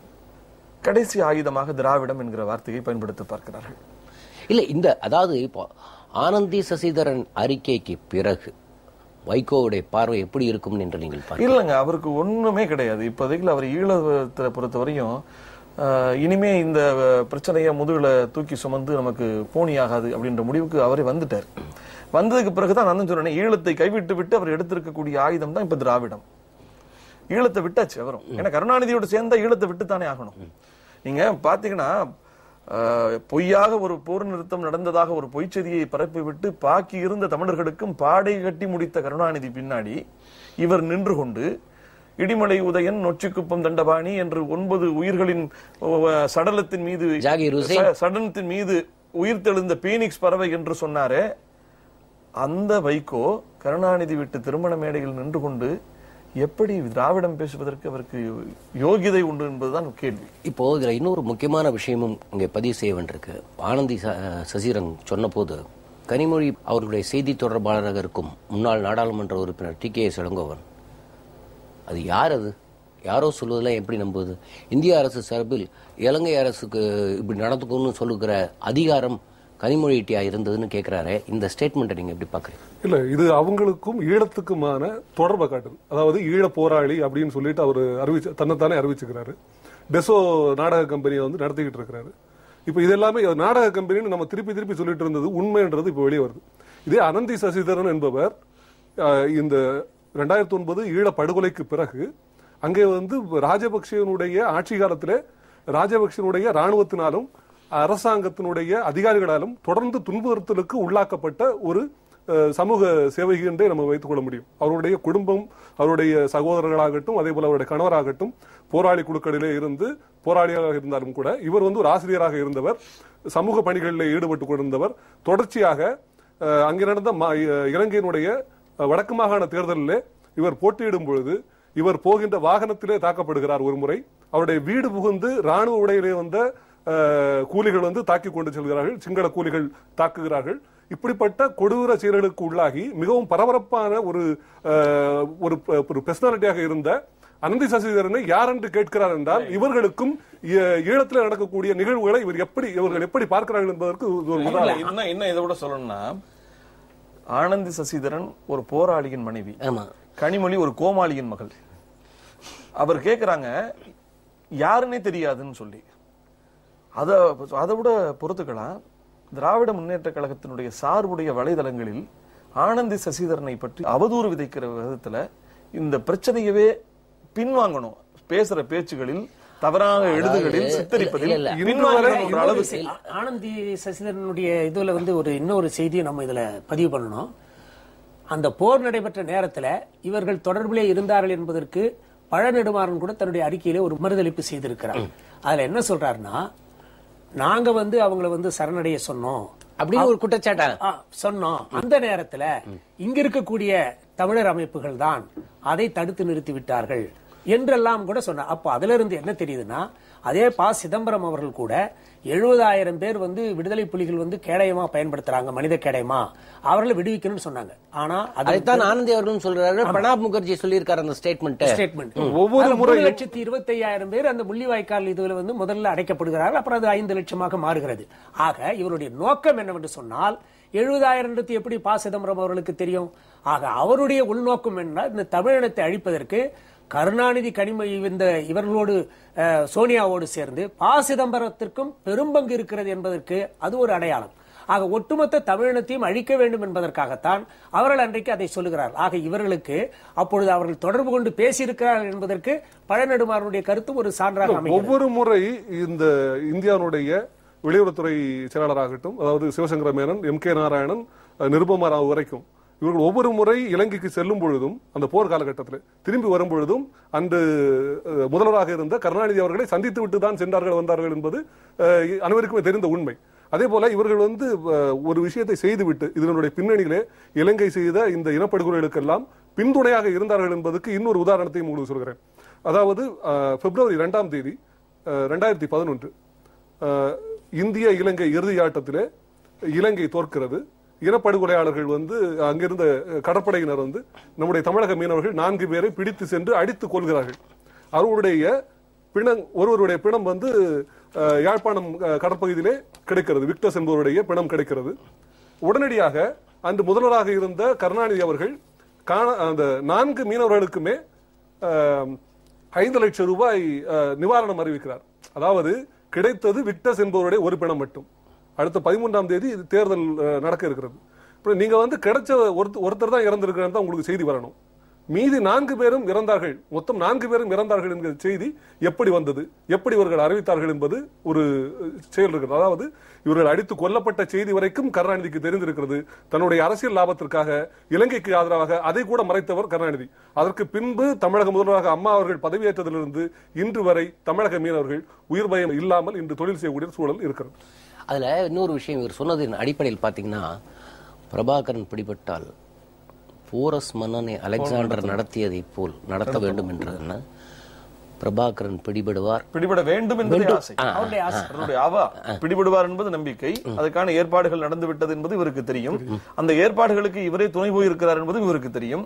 கடைசி ஆயுதமாக திராவிடம் என்கிற வார்த்தையை பயன்படுத்த பார்க்கிறார்கள். இல்லை, அதாவது இப்போ ஆனந்தி சசிதரன் அறிக்கைக்கு பிறகு வைகோவுடைய பார்வை எப்படி இருக்கும் என்று நீங்கள் இல்லைங்க, அவருக்கு ஒண்ணுமே கிடையாது. இப்போதைக்கு அவர் ஈழத்தை பொறுத்தவரையும் இனிமே இந்த பிரச்சனையை முதுகுல தூக்கி சுமந்து நமக்கு போனி ஆகாது அப்படின்ற முடிவுக்கு அவரே வந்துட்டார். வந்ததுக்கு பிறகுதான் நான் சொல்றேன், ஈழத்தை கைவிட்டு விட்டு அவர் எடுத்திருக்கக்கூடிய ஆயுதம் தான் இப்ப திராவிடம். ஈழத்தை விட்டாச்சு அவரும். ஏன்னா கருணாநிதியோட சேர்ந்தா ஈழத்தை விட்டுத்தானே ஆகணும். நீங்க பாத்தீங்கன்னா பொய்யாக ஒரு போர் நிறுத்தம் நடந்ததாக ஒரு பொய்ச்செய்தியை பரப்பிவிட்டு பாக்கி இருந்த தமிழர்களுக்கும் பாடை கட்டி முடித்த கருணாநிதி பின்னாடி இவர் நின்று கொண்டு இடிமலை உதயன், நொச்சிக்குப்பம் தண்டபாணி என்று 9 உயிர்களின் சடலத்தின் மீது உயிர்த்தெழுந்த பீனிக்ஸ் பறவை என்று சொன்னாரே, அந்த வைகோ கருணாநிதி விட்டு திருமண மேடையில் நின்று கொண்டு எப்படி திராவிடம் பேசுவதற்கு அவருக்கு யோகிதை உண்டு என்பதுதான் கேள்வி. இப்போ இதுல இன்னொரு முக்கியமான விஷயமும் இங்கே பதிவு செய்ய வேண்டியிருக்கு. ஆனந்தி சசிதரன் சொன்ன போது கனிமொழி அவர்களுடைய செய்தி தொடர்பாளராக இருக்கும் முன்னாள் நாடாளுமன்ற உறுப்பினர் TKS இளங்கோவன், அது யார்? அது யாரோ சொல்லுவதெல்லாம் எப்படி நம்புவது? இந்திய அரசு சார்பில் இலங்கை அரசுக்கு இப்படி நடந்துக்கணும்னு சொல்லுகிற அதிகாரம் கனிமொழிட்டியா இருந்ததுன்னு கேட்கிறாரு. இந்த ஸ்டேட்மெண்ட்டை நீங்க எப்படி பாக்குறீங்க? இல்ல, இது அவங்களுக்கும் ஈழத்துக்குமான தொடர்பை காட்டுது. அதாவது ஈழ போராளி அப்படின்னு சொல்லிட்டு அவர் தன்னைத்தானே அறிவிச்சுக்கிறாரு. டெசோ நாடக கம்பெனியை வந்து நடத்திக்கிட்டு இருக்கிறாரு. இப்ப இது எல்லாமே நாடக கம்பெனின்னு நம்ம திருப்பி சொல்லிட்டு இருந்தது உண்மைன்றது இப்ப வெளியே வருது. இதே அனந்தி சசிதரன் என்பவர் இந்த 2009 ஈழ படுகொலைக்கு பிறகு அங்கே வந்து ராஜபக்சேனுடைய ஆட்சி காலத்திலே ராஜபக்சேனுடைய ராணுவத்தினாலும் அரசாங்கத்தினுடைய அதிகாரிகளாலும் தொடர்ந்து துன்புறுத்தலுக்கு உள்ளாக்கப்பட்ட ஒரு சமூக சேவகி என்றே நம்ம வைத்துக் கொள்ள முடியும். அவருடைய குடும்பம், அவருடைய சகோதரர்களாகட்டும், அதே போல அவருடைய கணவராகட்டும் போராளி குழுக்களிலே இருந்து போராளியாக இருந்தாலும் கூட இவர் வந்து ஒரு ஆசிரியராக இருந்தவர், சமூக பணிகளில் ஈடுபட்டு கொண்டிருந்தவர். தொடர்ச்சியாக அங்கே நடந்த இலங்கையினுடைய வடக்கு மாகாண தேர்தலில் இவர் போட்டியிடும் பொழுது இவர் போகின்ற வாகனத்திலே தாக்கப்படுகிறார். ஒரு முறை அவருடைய வீடு புகுந்து ராணுவ உடையிலே வந்த கூலிகள் வந்து தாக்கி கொண்டு செல்கிறார்கள், சிங்கள கூலிகள் தாக்குகிறார்கள். இப்படிப்பட்ட கொடூர செயல்களுக்கு உள்ளாகி மிகவும் பரபரப்பான ஒரு பெர்சனாலிட்டியாக இருந்த அனந்தி சசிதரனை யார் என்று கேட்கிறார் என்றால், இவர்களுக்கும் ஈழத்தில் நடக்கக்கூடிய நிகழ்வுகளை இவர்கள் எப்படி பார்க்கிறார்கள் என்பதற்கு என்ன இதை விட சொல்லணும்னா, ஆனந்தி சசிதரன் ஒரு போராளியின் மனைவி, கனிமொழி ஒரு கோமாளியின் மகள். அவர் கேட்கிறாங்க யாருன்னே தெரியாதுன்னு சொல்லி. அதை விட பொறுத்துக்கலாம். திராவிட முன்னேற்ற கழகத்தினுடைய சார்புடைய வலைதளங்களில் ஆனந்தி சசிதரனை பற்றி அவதூறு விதைக்கிற விதத்துல இந்த பிரச்சனையவே பின்வாங்கணும். பேசுற பேச்சுகளில், தவறாக எழுதுகளில், சித்தரிப்பதில் ஆனந்தி சசிதரனுடைய இதுல வந்து இன்னொரு செய்தியை நம்ம இதுல பதிவு பண்ணணும். அந்த போர் நடைபெற்ற நேரத்துல இவர்கள் தொடர்பிலே இருந்தார்கள் என்பதற்கு பழநெடுமாறன் கூட தன்னுடைய அறிக்கையிலே ஒரு மறுதளிப்பு செய்திருக்கிறார். அதுல என்ன சொல்றாருன்னா, நாங்க வந்து அவங்களை சரணடைய சொன்னோம் அப்படின்னு ஒரு குற்றச்சாட்டா சொன்னோம். அந்த நேரத்துல இங்க இருக்கக்கூடிய தமிழர் அமைப்புகள் தான் அதை தடுத்து நிறுத்தி விட்டார்கள் என்றெல்லாம் கூட சொன்னார். அப்ப அதுல இருந்து என்ன தெரியுதுன்னா, அதே சிதம்பரம் அவர்கள் கூட 70,000 பேர் விடுதலை புலிகள் கேடயமா பயன்படுத்துறாங்க, மனித கேடயமா, அவர்களை விடுவிக்கணும்னு சொன்னாங்க. ஆனா அதைத்தான் ஆனந்தி அவர்களும் சொல்றாரு, பிரணாப் முகர்ஜி சொல்லியிருக்காரு அந்த ஸ்டேட்மெண்ட். ஒவ்வொரு முறை 1,25,000 பேர் அந்த முள்ளிவாய்க்கால் இதுல முதல்ல அடைக்கப்படுகிறார்கள், அப்புறம் அது 5 லட்சமாக மாறுகிறது. ஆக இவருடைய நோக்கம் என்னவென்று சொன்னால், 70,000 எப்படி சிதம்பரம் அவர்களுக்கு தெரியும்? ஆக அவருடைய உள்நோக்கம் என்றால் இந்த தமிழினத்தை அழிப்பதற்கு கருணாநிதி, கனிமொழி இவர்களோடு சோனியாவோடு சேர்ந்து சிதம்பரத்திற்கும் பெரும்பங்கு இருக்கிறது என்பதற்கு அது ஒரு அடையாளம். ஆக ஒட்டுமொத்த தமிழினத்தையும் அழிக்க வேண்டும் என்பதற்காகத்தான் அவர்கள் அன்றைக்கு அதை சொல்லுகிறார்கள். ஆக இவர்களுக்கு அப்பொழுது அவர்கள் தொடர்பு கொண்டு பேசியிருக்கிறார்கள் என்பதற்கு பழநெடுமாறனுடைய கருத்து ஒரு சான்றாக அமைகிறது. ஒவ்வொரு முறை இந்த இந்தியாவுடைய வெளியுறவுத்துறை செயலாளராகட்டும், அதாவது சிவசங்கர மேனன், MK நாராயணன், நிருபமா ராவ் வரைக்கும் இவர்கள் ஒவ்வொரு முறை இலங்கைக்கு செல்லும் பொழுதும், அந்த போர் காலகட்டத்தில் திரும்பி வரும் பொழுதும், அன்று முதல்வராக இருந்த கருணாநிதி அவர்களை சந்தித்து விட்டு தான் வந்தார்கள் என்பது அனைவருக்குமே தெரிந்த உண்மை. அதே போல இவர்கள் ஒரு விஷயத்தை செய்துவிட்டு இதனுடைய பின்னணியிலே இலங்கை செய்த இந்த இனப்படுகொலைகளுக்கெல்லாம் பின்துணையாக இருந்தார்கள் என்பதற்கு இன்னொரு உதாரணத்தையும் உங்களுக்கு சொல்கிறேன். அதாவது பிப்ரவரி 2ஆம் தேதி 2011 இந்திய இலங்கை இறுதி ஆட்டத்திலே இலங்கை தோற்கிறது. இனப்படுகொலையாளர்கள் அங்கிருந்த கடற்படையினர் நம்முடைய தமிழக மீனவர்கள் 4 பேரை பிடித்து சென்று அடித்து கொள்கிறார்கள். ஒருவருடைய பிணம் யாழ்ப்பாணம் கடற்பகுதியிலே கிடைக்கிறது. விக்டர்ஸ் என்பவருடைய பிணம் கிடைக்கிறது. உடனடியாக அன்று முதல்வராக இருந்த கருணாநிதி அவர்கள் அந்த 4 மீனவர்களுக்குமே 5 லட்சம் ரூபாய் நிவாரணம் அறிவிக்கிறார். அதாவது கிடைத்தது விக்டர்ஸ் என்பவருடைய ஒரு பிணம் மட்டும். அடுத்த 13ஆம் தேதி தேர்தல் நடக்க இருக்கிறது. நீங்க கிடைச்ச ஒருத்தர் தான் இறந்திருக்கிறார் தான் உங்களுக்கு செய்தி வரணும். மீதி 4 பேரும் இறந்தார்கள், மொத்தம் 4 பேரும் இறந்தார்கள் என்கிற செய்தி எப்படி வந்தது, எப்படி இவர்கள் அறிவித்தார்கள் என்பது ஒரு செயல் இருக்கிறது. அதாவது இவர்கள் அடித்து கொல்லப்பட்ட செய்தி வரைக்கும் கருணாநிதிக்கு தெரிந்திருக்கிறது. தன்னுடைய அரசியல் லாபத்திற்காக இலங்கைக்கு ஆதரவாக அதை கூட மறைத்தவர் கருணாநிதி. அதற்கு பின்பு தமிழக முதல்வராக அம்மா அவர்கள் பதவியேற்றதிலிருந்து இன்று வரை தமிழக மீனவர்கள் உயிர் பயம் இல்லாமல் இன்று தொழில் செய்யக்கூடிய சூழல் இருக்கிறது. அதுல இன்னொரு விஷயம் இவர் சொன்னதின் அடிப்படையில் பாத்தீங்கன்னா, பிரபாகரன் பிடிபட்டால் போரஸ் மன்னனை அலெக்சாண்டர் நடத்தியதை போல் நடத்த வேண்டும் என்றது. பிரபாகரன் பிடிபட வேண்டும் என்பது ஆசை, அவருடைய ஆவா. பிடிபடுவார் என்பது நம்பிக்கை. அதுக்கான ஏற்பாடுகள் நடந்து விட்டது என்பது இவருக்கு தெரியும். அந்த ஏற்பாடுகளுக்கு இவரே துணை போயிருக்கிறார் என்பது இவருக்கு தெரியும்.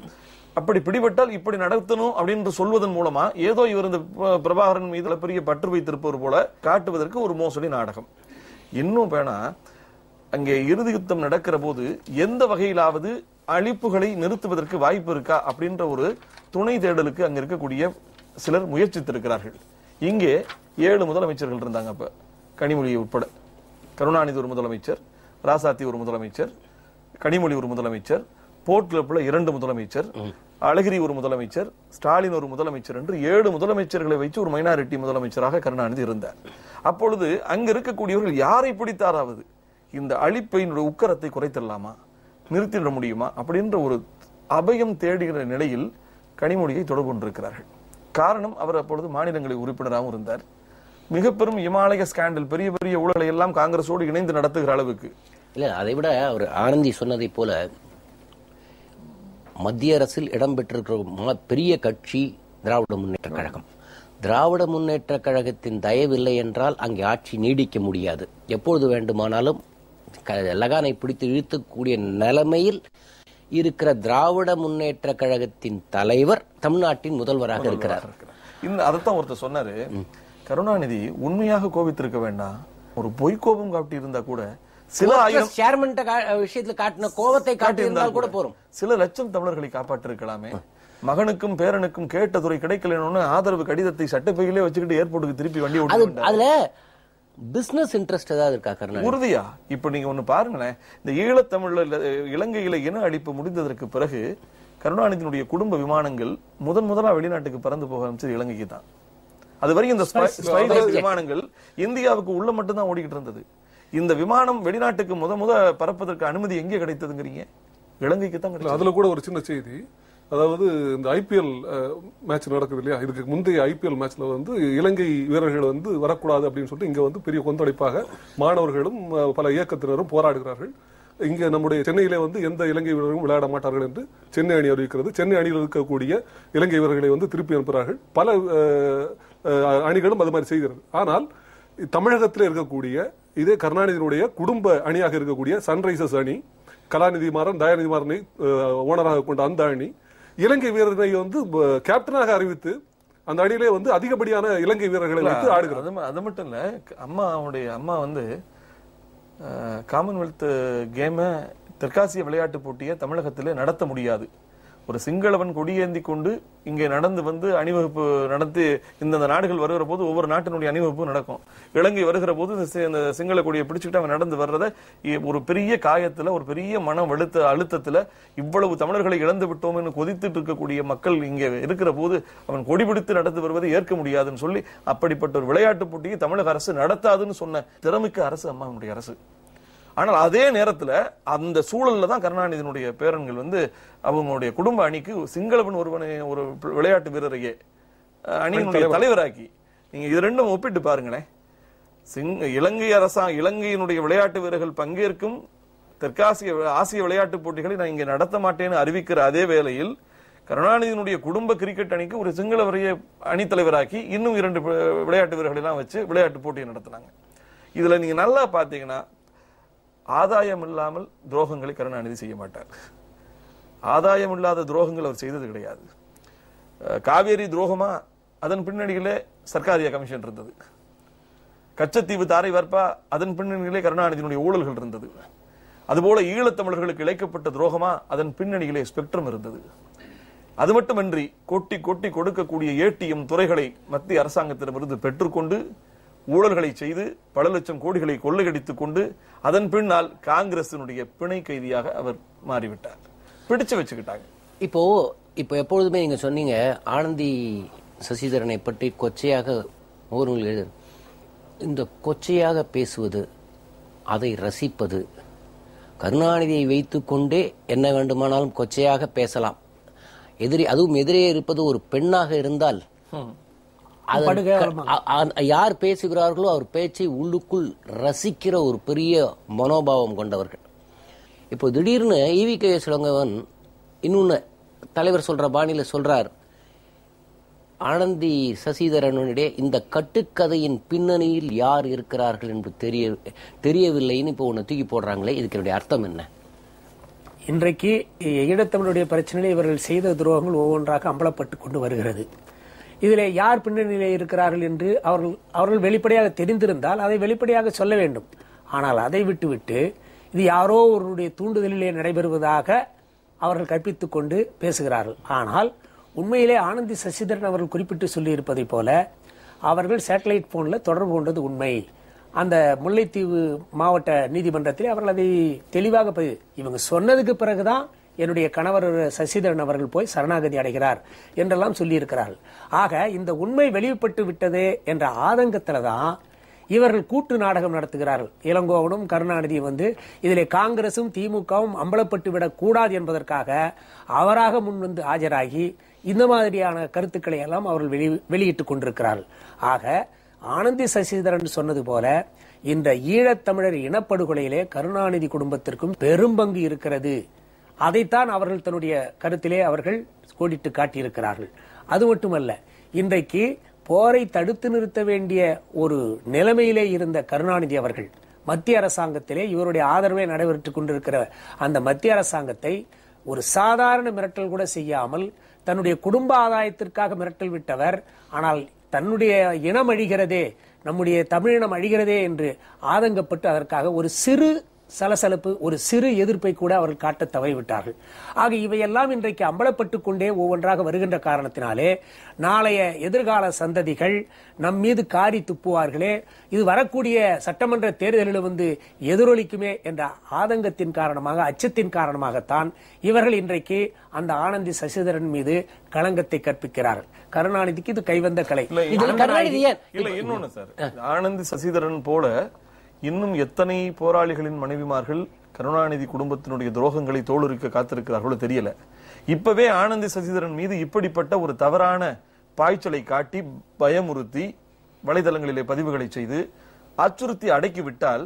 அப்படி பிடிபட்டால் இப்படி நடத்தணும் அப்படின்னு சொல்வதன் மூலமா ஏதோ இவர் இந்த பிரபாகரன் மீது பெரிய பற்று வைத்திருப்பவர் போல காட்டுவதற்கு ஒரு மோசடி நாடகம். இன்னும் வேணா, அங்கே இறுதி யுத்தம் நடக்கிற போது எந்த வகையிலாவது அழிப்புகளை நிறுத்துவதற்கு வாய்ப்பு இருக்கா அப்படின்ற ஒரு துணை தேடலுக்கு அங்க இருக்கக்கூடிய சிலர் முயற்சித்திருக்கிறார்கள். இங்கே 7 முதலமைச்சர்கள் இருந்தாங்க. அப்ப கனிமொழி உட்பட கருணாநிதி ஒரு முதலமைச்சர், ராசாத்தி ஒரு முதலமைச்சர், கனிமொழி ஒரு முதலமைச்சர், போர்ட் கிளப்ல 2 முதலமைச்சர், அழகிரி ஒரு முதலமைச்சர், ஸ்டாலின் ஒரு முதலமைச்சர் என்று 7 முதலமைச்சர்களை வைத்து ஒரு மைனாரிட்டி முதலமைச்சராக கருணாநிதி இருந்தார். அப்பொழுது அங்க இருக்கக்கூடியவர்கள் யாரை பிடித்தாராவது இந்த அழிப்பினுடைய உக்கரத்தை குறைத்திடலாமா, நிறுத்திட முடியுமா அப்படின்ற ஒரு அபயம் தேடுகிற நிலையில் கனிமொழியை தொடர்பு கொண்டிருக்கிறார்கள். காரணம், அவர் அப்பொழுது மாநிலங்களில் உறுப்பினராகவும் இருந்தார். மிக பெரும் இமாலய ஸ்கேண்டல், பெரிய பெரிய ஊழலை எல்லாம் காங்கிரஸோடு இணைந்து நடத்துகிற அளவுக்கு இல்ல. அதை விட அவர் ஆனந்தி சொன்னதை போல மத்திய அரசில் இடம்பெற்றிருக்கிற பெரிய கட்சி திராவிட முன்னேற்ற கழகம். திராவிட முன்னேற்ற கழகத்தின் தயவில்லை என்றால் அங்கே ஆட்சி நீடிக்க முடியாது. எப்பொழுது வேண்டுமானாலும் லகானை பிடித்து இழுத்தக்கூடிய நிலைமையில் இருக்கிற திராவிட முன்னேற்ற கழகத்தின் தலைவர் தமிழ்நாட்டின் முதல்வராக இருக்கிறார். அதைத்தான் ஒருத்தர் சொன்னாரு, கருணாநிதி உண்மையாக கோபித்திருக்க வேண்டாம், ஒரு பொய் கோபம் காட்டி இருந்தா கூட சில விஷயத்துல காட்டின கோபத்தை காட்டியிருந்தால் கூட போறோம். சில லட்சம் தமிழர்களை காப்பாற்றிருக்கலாமே. மகனுக்கும் பேரனுக்கும் கேட்ட துறை கிடைக்கலன்னு ஆதரவு கடிதத்தை சட்டப்பையிலே வச்சுக்கிட்டு ஏர்போர்ட்டுக்கு திருப்பி வண்டி ஓட்டு. அதுல பிசினஸ் இன்ட்ரெஸ்ட் ஏதாவது இருக்கா கருணாநிதி? உறுதியா. இப்ப நீங்க ஒண்ணு பாருங்களேன், இந்த ஈழத்தமிழ்ல இலங்கையில இன அழிப்பு முடிந்ததற்கு பிறகு கருணாநிதியினுடைய குடும்ப விமானங்கள் முதலா வெளிநாட்டுக்கு பறந்து போக ஆரம்பிச்சது இலங்கைக்கு தான். அது வரைக்கும் இந்த விமானங்கள் இந்தியாவுக்கு உள்ள மட்டும் தான் ஓடிக்கிட்டு இருந்தது. இந்த விமானம் வெளிநாட்டுக்கு முத பறப்பதற்கு அனுமதி எங்கே கிடைத்ததுங்கிறீங்க? இலங்கைக்கு தான் கிடைச்சது. அதுல கூட ஒரு சின்ன செய்தி, அதாவது இந்த ஐபிஎல் மேட்ச் நடக்குது இல்லையா, இதுக்கு முந்தைய ஐபிஎல் மேட்ச்ல வந்து இலங்கை வீரர்கள் வந்து வரக்கூடாது அப்படின்னு சொல்லிட்டு இங்க வந்து பெரிய கொந்தளிப்பாக மாணவர்களும் பல இயக்கத்தினரும் போராடுகிறார்கள். இங்க நம்முடைய சென்னையிலே வந்து எந்த இலங்கை வீரர்களும் விளையாட மாட்டார்கள் என்று சென்னை அணி அறிவிக்கிறது. சென்னை அணியில் இருக்கக்கூடிய இலங்கை வீரர்களை வந்து திருப்பி அனுப்புகிறார்கள். பல அணிகளும் அது மாதிரி செய்கிறது. ஆனால் தமிழகத்தில் இருக்கக்கூடிய இதே கருணாநிதியினுடைய குடும்ப அணியாக இருக்கக்கூடிய சன்ரைசர்ஸ் அணி, கலாநிதி மாறன் தயாநிதி மாறனை ஓனராக கொண்ட அந்த அணி இலங்கை வீரர்களை வந்து கேப்டனாக அறிவித்து அந்த அணியிலே வந்து அதிகப்படியான இலங்கை வீரர்களை வைத்து ஆடுகிறது. அது மட்டும் இல்ல, அம்மா வந்து காமன்வெல்த் கேம தெற்காசிய விளையாட்டு போட்டியை தமிழகத்திலே நடத்த முடியாது, ஒரு சிங்களவன் கொடியேந்தி கொண்டு இங்கே நடந்து வந்து அணிவகுப்பு நடத்தி இந்த நாடுகள் வருகிற போது ஒவ்வொரு நாட்டினுடைய அணிவகுப்பு நடக்கும். இலங்கை வருகிற போது இந்த சிங்கள கொடியை பிடிச்சுக்கிட்டு அவன் நடந்து வர்றத ஒரு பெரிய காயத்துல, ஒரு பெரிய மனம் அழுத்தத்துல இவ்வளவு தமிழர்களை இழந்து விட்டோம்னு கொதித்துட்டு இருக்கக்கூடிய மக்கள் இங்கே இருக்கிற போது அவன் கொடி பிடித்து நடந்து வருவதை ஏற்க முடியாதுன்னு சொல்லி அப்படிப்பட்ட ஒரு விளையாட்டு போட்டியை தமிழக அரசு நடத்தாதுன்னு சொன்ன திறமிக்க அரசு அம்மாவுடைய அரசு. ஆனால் அதே நேரத்துல அந்த சூழல்ல தான் கருணாநிதியினுடைய பேரன்கள் வந்து அவங்களுடைய குடும்ப அணிக்கு சிங்களவன் ஒரு விளையாட்டு வீரரையே அணியினுடைய தலைவராக்கி, நீங்க இது ரெண்டும் ஒப்பிட்டு பாருங்களேன். இலங்கையினுடைய விளையாட்டு வீரர்கள் பங்கேற்கும் ஆசிய விளையாட்டு போட்டிகளை நான் இங்க நடத்த மாட்டேன்னு அறிவிக்கிற அதே வேளையில் கருணாநிதியினுடைய குடும்ப கிரிக்கெட் அணிக்கு ஒரு சிங்களவரையே அணி தலைவராக்கி இன்னும் 2 விளையாட்டு வீரர்கள் எல்லாம் வச்சு விளையாட்டு போட்டியை நடத்தினாங்க. இதுல நீங்க நல்லா பாத்தீங்கன்னா ஆதாயம் இல்லாமல் துரோகங்களை கருணாநிதி செய்ய மாட்டார். ஆதாயம் இல்லாத துரோகங்கள் அவர் செய்தது கிடையாது. காவேரி துரோகமா, அதன் பின்னணியிலே சர்க்காரியா கமிஷன் இருந்தது. கச்சத்தீவு தாரை வார்ப்பா, அதன் பின்னணியிலே கருணாநிதியினுடைய ஊழல்கள் இருந்தது. அதுபோல ஈழத்தமிழர்களுக்கு இழைக்கப்பட்ட துரோகமா, அதன் பின்னணியிலே ஸ்பெக்ட்ரம் இருந்தது. அது மட்டுமின்றி கொட்டி கொட்டி கொடுக்கக்கூடிய ஏடிஎம் துறைகளை மத்திய அரசாங்கத்திடமிருந்து பெற்றுக்கொண்டு ஊழல்களை செய்து பல லட்சம் கோடிகளை கொள்ளையடித்துக் கொண்டு அதன் பின்னால் காங்கிரசினுடைய பிணை கைதியாக அவர் மாறிவிட்டார். பிடிச்சு வச்சுக்கிட்டாங்க. இப்போ இப்போ எப்பொழுதுமே நீங்க சொன்னீங்க ஆனந்தி சசிதரனை பற்றி கொச்சையாக முகநூல் எழுது. இந்த கொச்சையாக பேசுவது, அதை ரசிப்பது, கருணாநிதியை வைத்துக்கொண்டே என்ன வேண்டுமானாலும் கொச்சையாக பேசலாம். அதுவும் எதிரே இருப்பது ஒரு பெண்ணாக இருந்தால் யார் பேசுகிறார்களோ அவர் பேச்சை உள்ளுக்குள் ரசிக்கிற ஒரு பெரிய மனோபாவம் கொண்டவர்கள். இப்போ திடீர்னு EVKS இளங்கோவன் இன்னொன்னு தலைவர் சொல்ற பாணியில சொல்றார், ஆனந்தி சசிதரனுடைய இந்த கட்டுக்கதையின் பின்னணியில் யார் இருக்கிறார்கள் என்று தெரியவில்லைன்னு இப்போ ஒன்று தூக்கி போடுறாங்களே, இதுக்கு என்னுடைய அர்த்தம் என்ன? இன்றைக்கு ஈழத்தமிழுடைய பிரச்சனையில் இவர்கள் செய்த துரோகங்கள் ஒவ்வொன்றாக அம்பலப்பட்டு கொண்டு வருகிறது. இதில் யார் பின்னணியிலே இருக்கிறார்கள் என்று அவர்கள் வெளிப்படையாக தெரிந்திருந்தால் அதை வெளிப்படையாக சொல்ல வேண்டும். ஆனால் அதை விட்டுவிட்டு இது யாரோ ஒருவருடைய தூண்டுதலிலே நடைபெறுவதாக அவர்கள் கற்பித்துக் கொண்டு பேசுகிறார்கள். ஆனால் உண்மையிலே ஆனந்தி சசிதரன் அவர்கள் குறிப்பிட்டு சொல்லியிருப்பதை போல அவர்கள் சேட்டலைட் போனில் தொடர்பு கொண்டது உண்மை. அந்த முல்லைத்தீவு மாவட்ட நீதிமன்றத்தில் அவர்கள் அதை தெளிவாக இவங்க சொன்னதுக்கு பிறகுதான் என்னுடைய கணவர் சசிதரன் அவர்கள் போய் சரணாகதி அடைகிறார் என்றெல்லாம் சொல்லியிருக்கிறார்கள். ஆக இந்த உண்மை வெளிப்பட்டு விட்டது என்ற ஆதங்கத்தில் தான் இவர்கள் கூட்டு நாடகம் நடத்துகிறார்கள். இளங்கோவனும் கருணாநிதியும் இதிலே காங்கிரசும் திமுகவும் அம்பலப்பட்டு விடக் கூடாது என்பதற்காக அவராக முன்வந்து ஆஜராகி இந்த மாதிரியான கருத்துக்களை எல்லாம் அவர்கள் வெளியிட்டுக் கொண்டிருக்கிறார்கள். ஆக ஆனந்தி சசிதரன் சொன்னது போல இந்த ஈழத்தமிழர் இனப்படுகொலையிலே கருணாநிதி குடும்பத்திற்கும் பெரும்பங்கு இருக்கிறது. அதைத்தான் அவர்கள் தன்னுடைய கருத்திலே அவர்கள் கோடிட்டு காட்டியிருக்கிறார்கள். அது மட்டுமல்ல, இன்றைக்கு போரை தடுத்து நிறுத்த வேண்டிய ஒரு நிலைமையிலே இருந்த கருணாநிதி அவர்கள் மத்திய அரசாங்கத்திலே இவருடைய ஆதரவை நடைபெற்றுக் கொண்டிருக்கிற அந்த மத்திய அரசாங்கத்தை ஒரு சாதாரண மிரட்டல் கூட செய்யாமல் தன்னுடைய குடும்ப ஆதாயத்திற்காக மிரட்டல் விட்டவர். ஆனால் தன்னுடைய இனம் அழிகிறதே, நம்முடைய தமிழினம் அழிகிறதே என்று ஆதங்கப்பட்டு அதற்காக ஒரு சிறு சலசலப்பு, ஒரு சிறு எதிர்ப்பை கூட அவர்கள் காட்ட தவறிவிட்டார்கள். ஆக இவையெல்லாம் இன்றைக்கு அம்பலப்பட்டுக் கொண்டே ஒவ்வொன்றாக வருகின்ற காரணத்தினாலே நாளைய எதிர்கால சந்ததிகள் நம் மீது காரி துப்புவார்களே, இது வரக்கூடிய சட்டமன்ற தேர்தலில் எதிரொலிக்குமே என்ற ஆதங்கத்தின் காரணமாக, அச்சத்தின் காரணமாகத்தான் இவர்கள் இன்றைக்கு அந்த ஆனந்தி சசிதரன் மீது களங்கத்தை கற்பிக்கிறார்கள். கருணாநிதிக்கு இது கைவந்த கலை. இன்னொன்னு சார், ஆனந்தி சசிதரன் போல இன்னும் எத்தனை போராளிகளின் மனைவிமார்கள் கருணாநிதி குடும்பத்தினுடைய துரோகங்களை தோலுரிக்க காத்திருக்கிறார்களோ தெரியல. இப்பவே ஆனந்தி சசிதரன் மீது இப்படிப்பட்ட ஒரு தவறான பாய்ச்சலை காட்டி பயமுறுத்தி வலைதளங்களிலே பதிவுகளை செய்து அச்சுறுத்தி அடக்கிவிட்டால்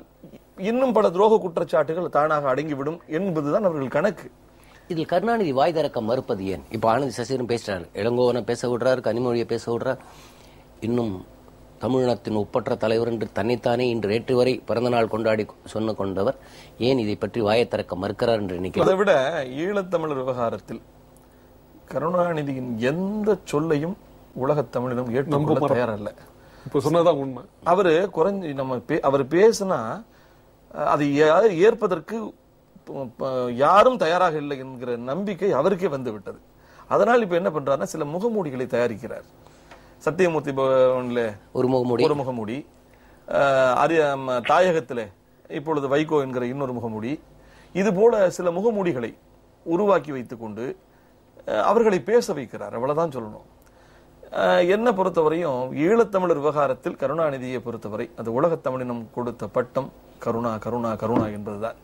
இன்னும் பல துரோக குற்றச்சாட்டுகள் தானாக அடங்கிவிடும் என்பதுதான் அவர்கள் கணக்கு. இதில் கருணாநிதி வாய் திறக்க மறுப்பது ஏன்? இப்ப ஆனந்தி சசிதரன் பேசுறாரு, இளங்கோவனை பேச விடுறாரு, கனிமொழியை பேச விடுறார். இன்னும் தமிழினத்தின் ஒப்பற்ற தலைவர் என்று தன்னைத்தானே இன்று நேற்று வரை பிறந்தநாள் கொண்டாடி சொன்ன கொண்டவர் ஏன் இதை பற்றி வாயை திறக்க மறுக்கிறார் என்று நினைக்கிறேன். அதை விட ஈழத்தமிழர் விவகாரத்தில் கருணாநிதியின் எந்த சொல்லையும் உலகத் தமிழினம் ஏற்றுக்கொள்ள தயாரல்ல. இப்ப சொன்னதான் உண்மை. அவரு குறைஞ்சி அவர் பேசினா அதை ஏற்பதற்கு யாரும் தயாராக இல்லை என்கிற நம்பிக்கை அவருக்கே வந்து விட்டது. அதனால் இப்ப என்ன பண்றாருன்னா சில முகமூடிகளை தயாரிக்கிறார். சத்தியமூர்த்தி பவன்ல ஒரு முகமூடி, தாயகத்திலே இப்பொழுது வைகோ என்கிற இன்னொரு முகமூடி, இது போல சில முகமூடிகளை உருவாக்கி வைத்துக் கொண்டு அவர்களை பேச வைக்கிறார். அவ்வளவுதான் சொல்லணும். என்ன பொறுத்தவரையும் ஈழத்தமிழர் விவகாரத்தில் கருணாநிதியை பொறுத்தவரை அது உலகத் தமிழினம் கொடுத்த பட்டம் கருணா கருணா கருணா என்பதுதான்.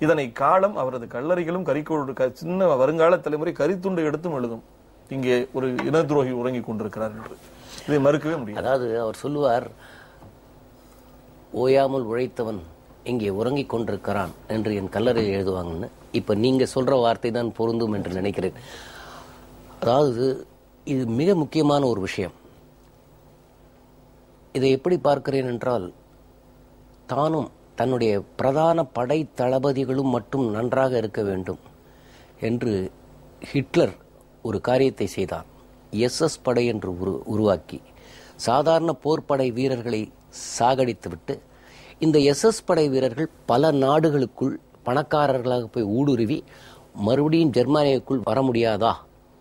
இதனை காலம் அவரது கல்லறைகளும் கரிக்கோடு சின்ன வருங்கால தலைமுறை கரித்துண்டு எடுத்தும் எழுதும், இங்கே ஒரு இன துரோகி உறங்கிக் கொண்டிருக்கிறார் என்று. இதை மறுக்கவே முடியும். அதாவது அவர் சொல்லுவார், ஓயாமல் உழைத்தவன் இங்கே உறங்கிக் கொண்டிருக்கிறான் என்று என் கல்லறையில் எழுதுவாங்கன்னு. இப்ப நீங்க சொல்ற வார்த்தை தான் பொருந்தும் என்று நினைக்கிறேன். அதாவது இது மிக முக்கியமான ஒரு விஷயம். இதை எப்படி பார்க்கிறேன் என்றால், தானும் தன்னுடைய பிரதான படை தளபதிகளும் மட்டும் நன்றாக இருக்க வேண்டும் என்று ஹிட்லர் ஒரு காரியத்தை செய்தான். SS படை என்று உருவாக்கி சாதாரண போர்ப்படை வீரர்களை சாகடித்துவிட்டு இந்த SS படை வீரர்கள் பல நாடுகளுக்குள் பணக்காரர்களாக போய் ஊடுருவி மறுபடியும் ஜெர்மானியக்குள் வர முடியாதா,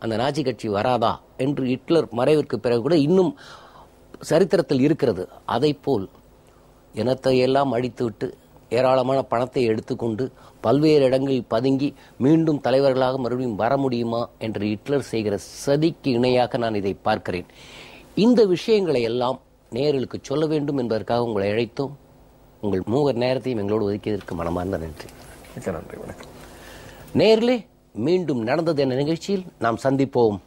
அந்த நாஜி கட்சி வராதா என்று ஹிட்லர் மறைவிற்கு பிறகு கூட இன்னும் சரித்திரத்தில் இருக்கிறது. அதை போல் இனத்தை எல்லாம் அழித்துவிட்டு ஏராளமான பணத்தை எடுத்துக்கொண்டு பல்வேறு இடங்களில் பதுங்கி மீண்டும் தலைவர்களாக மறுபடியும் வர முடியுமா என்று ஹிட்லர் செய்கிற சதிக்கு இணையாக நான் இதை பார்க்கிறேன். இந்த விஷயங்களை எல்லாம் நேயர்களுக்கு சொல்ல வேண்டும் என்பதற்காக உங்களை அழைத்தோம். உங்கள் மூவர் நேரத்தையும் எங்களோடு ஒதுக்கியதற்கு மனமார்ந்த நன்றி. மிக்க நன்றி. வணக்கம் நேயர்களே, மீண்டும் நடந்தது என்ற நிகழ்ச்சியில் நாம் சந்திப்போம்.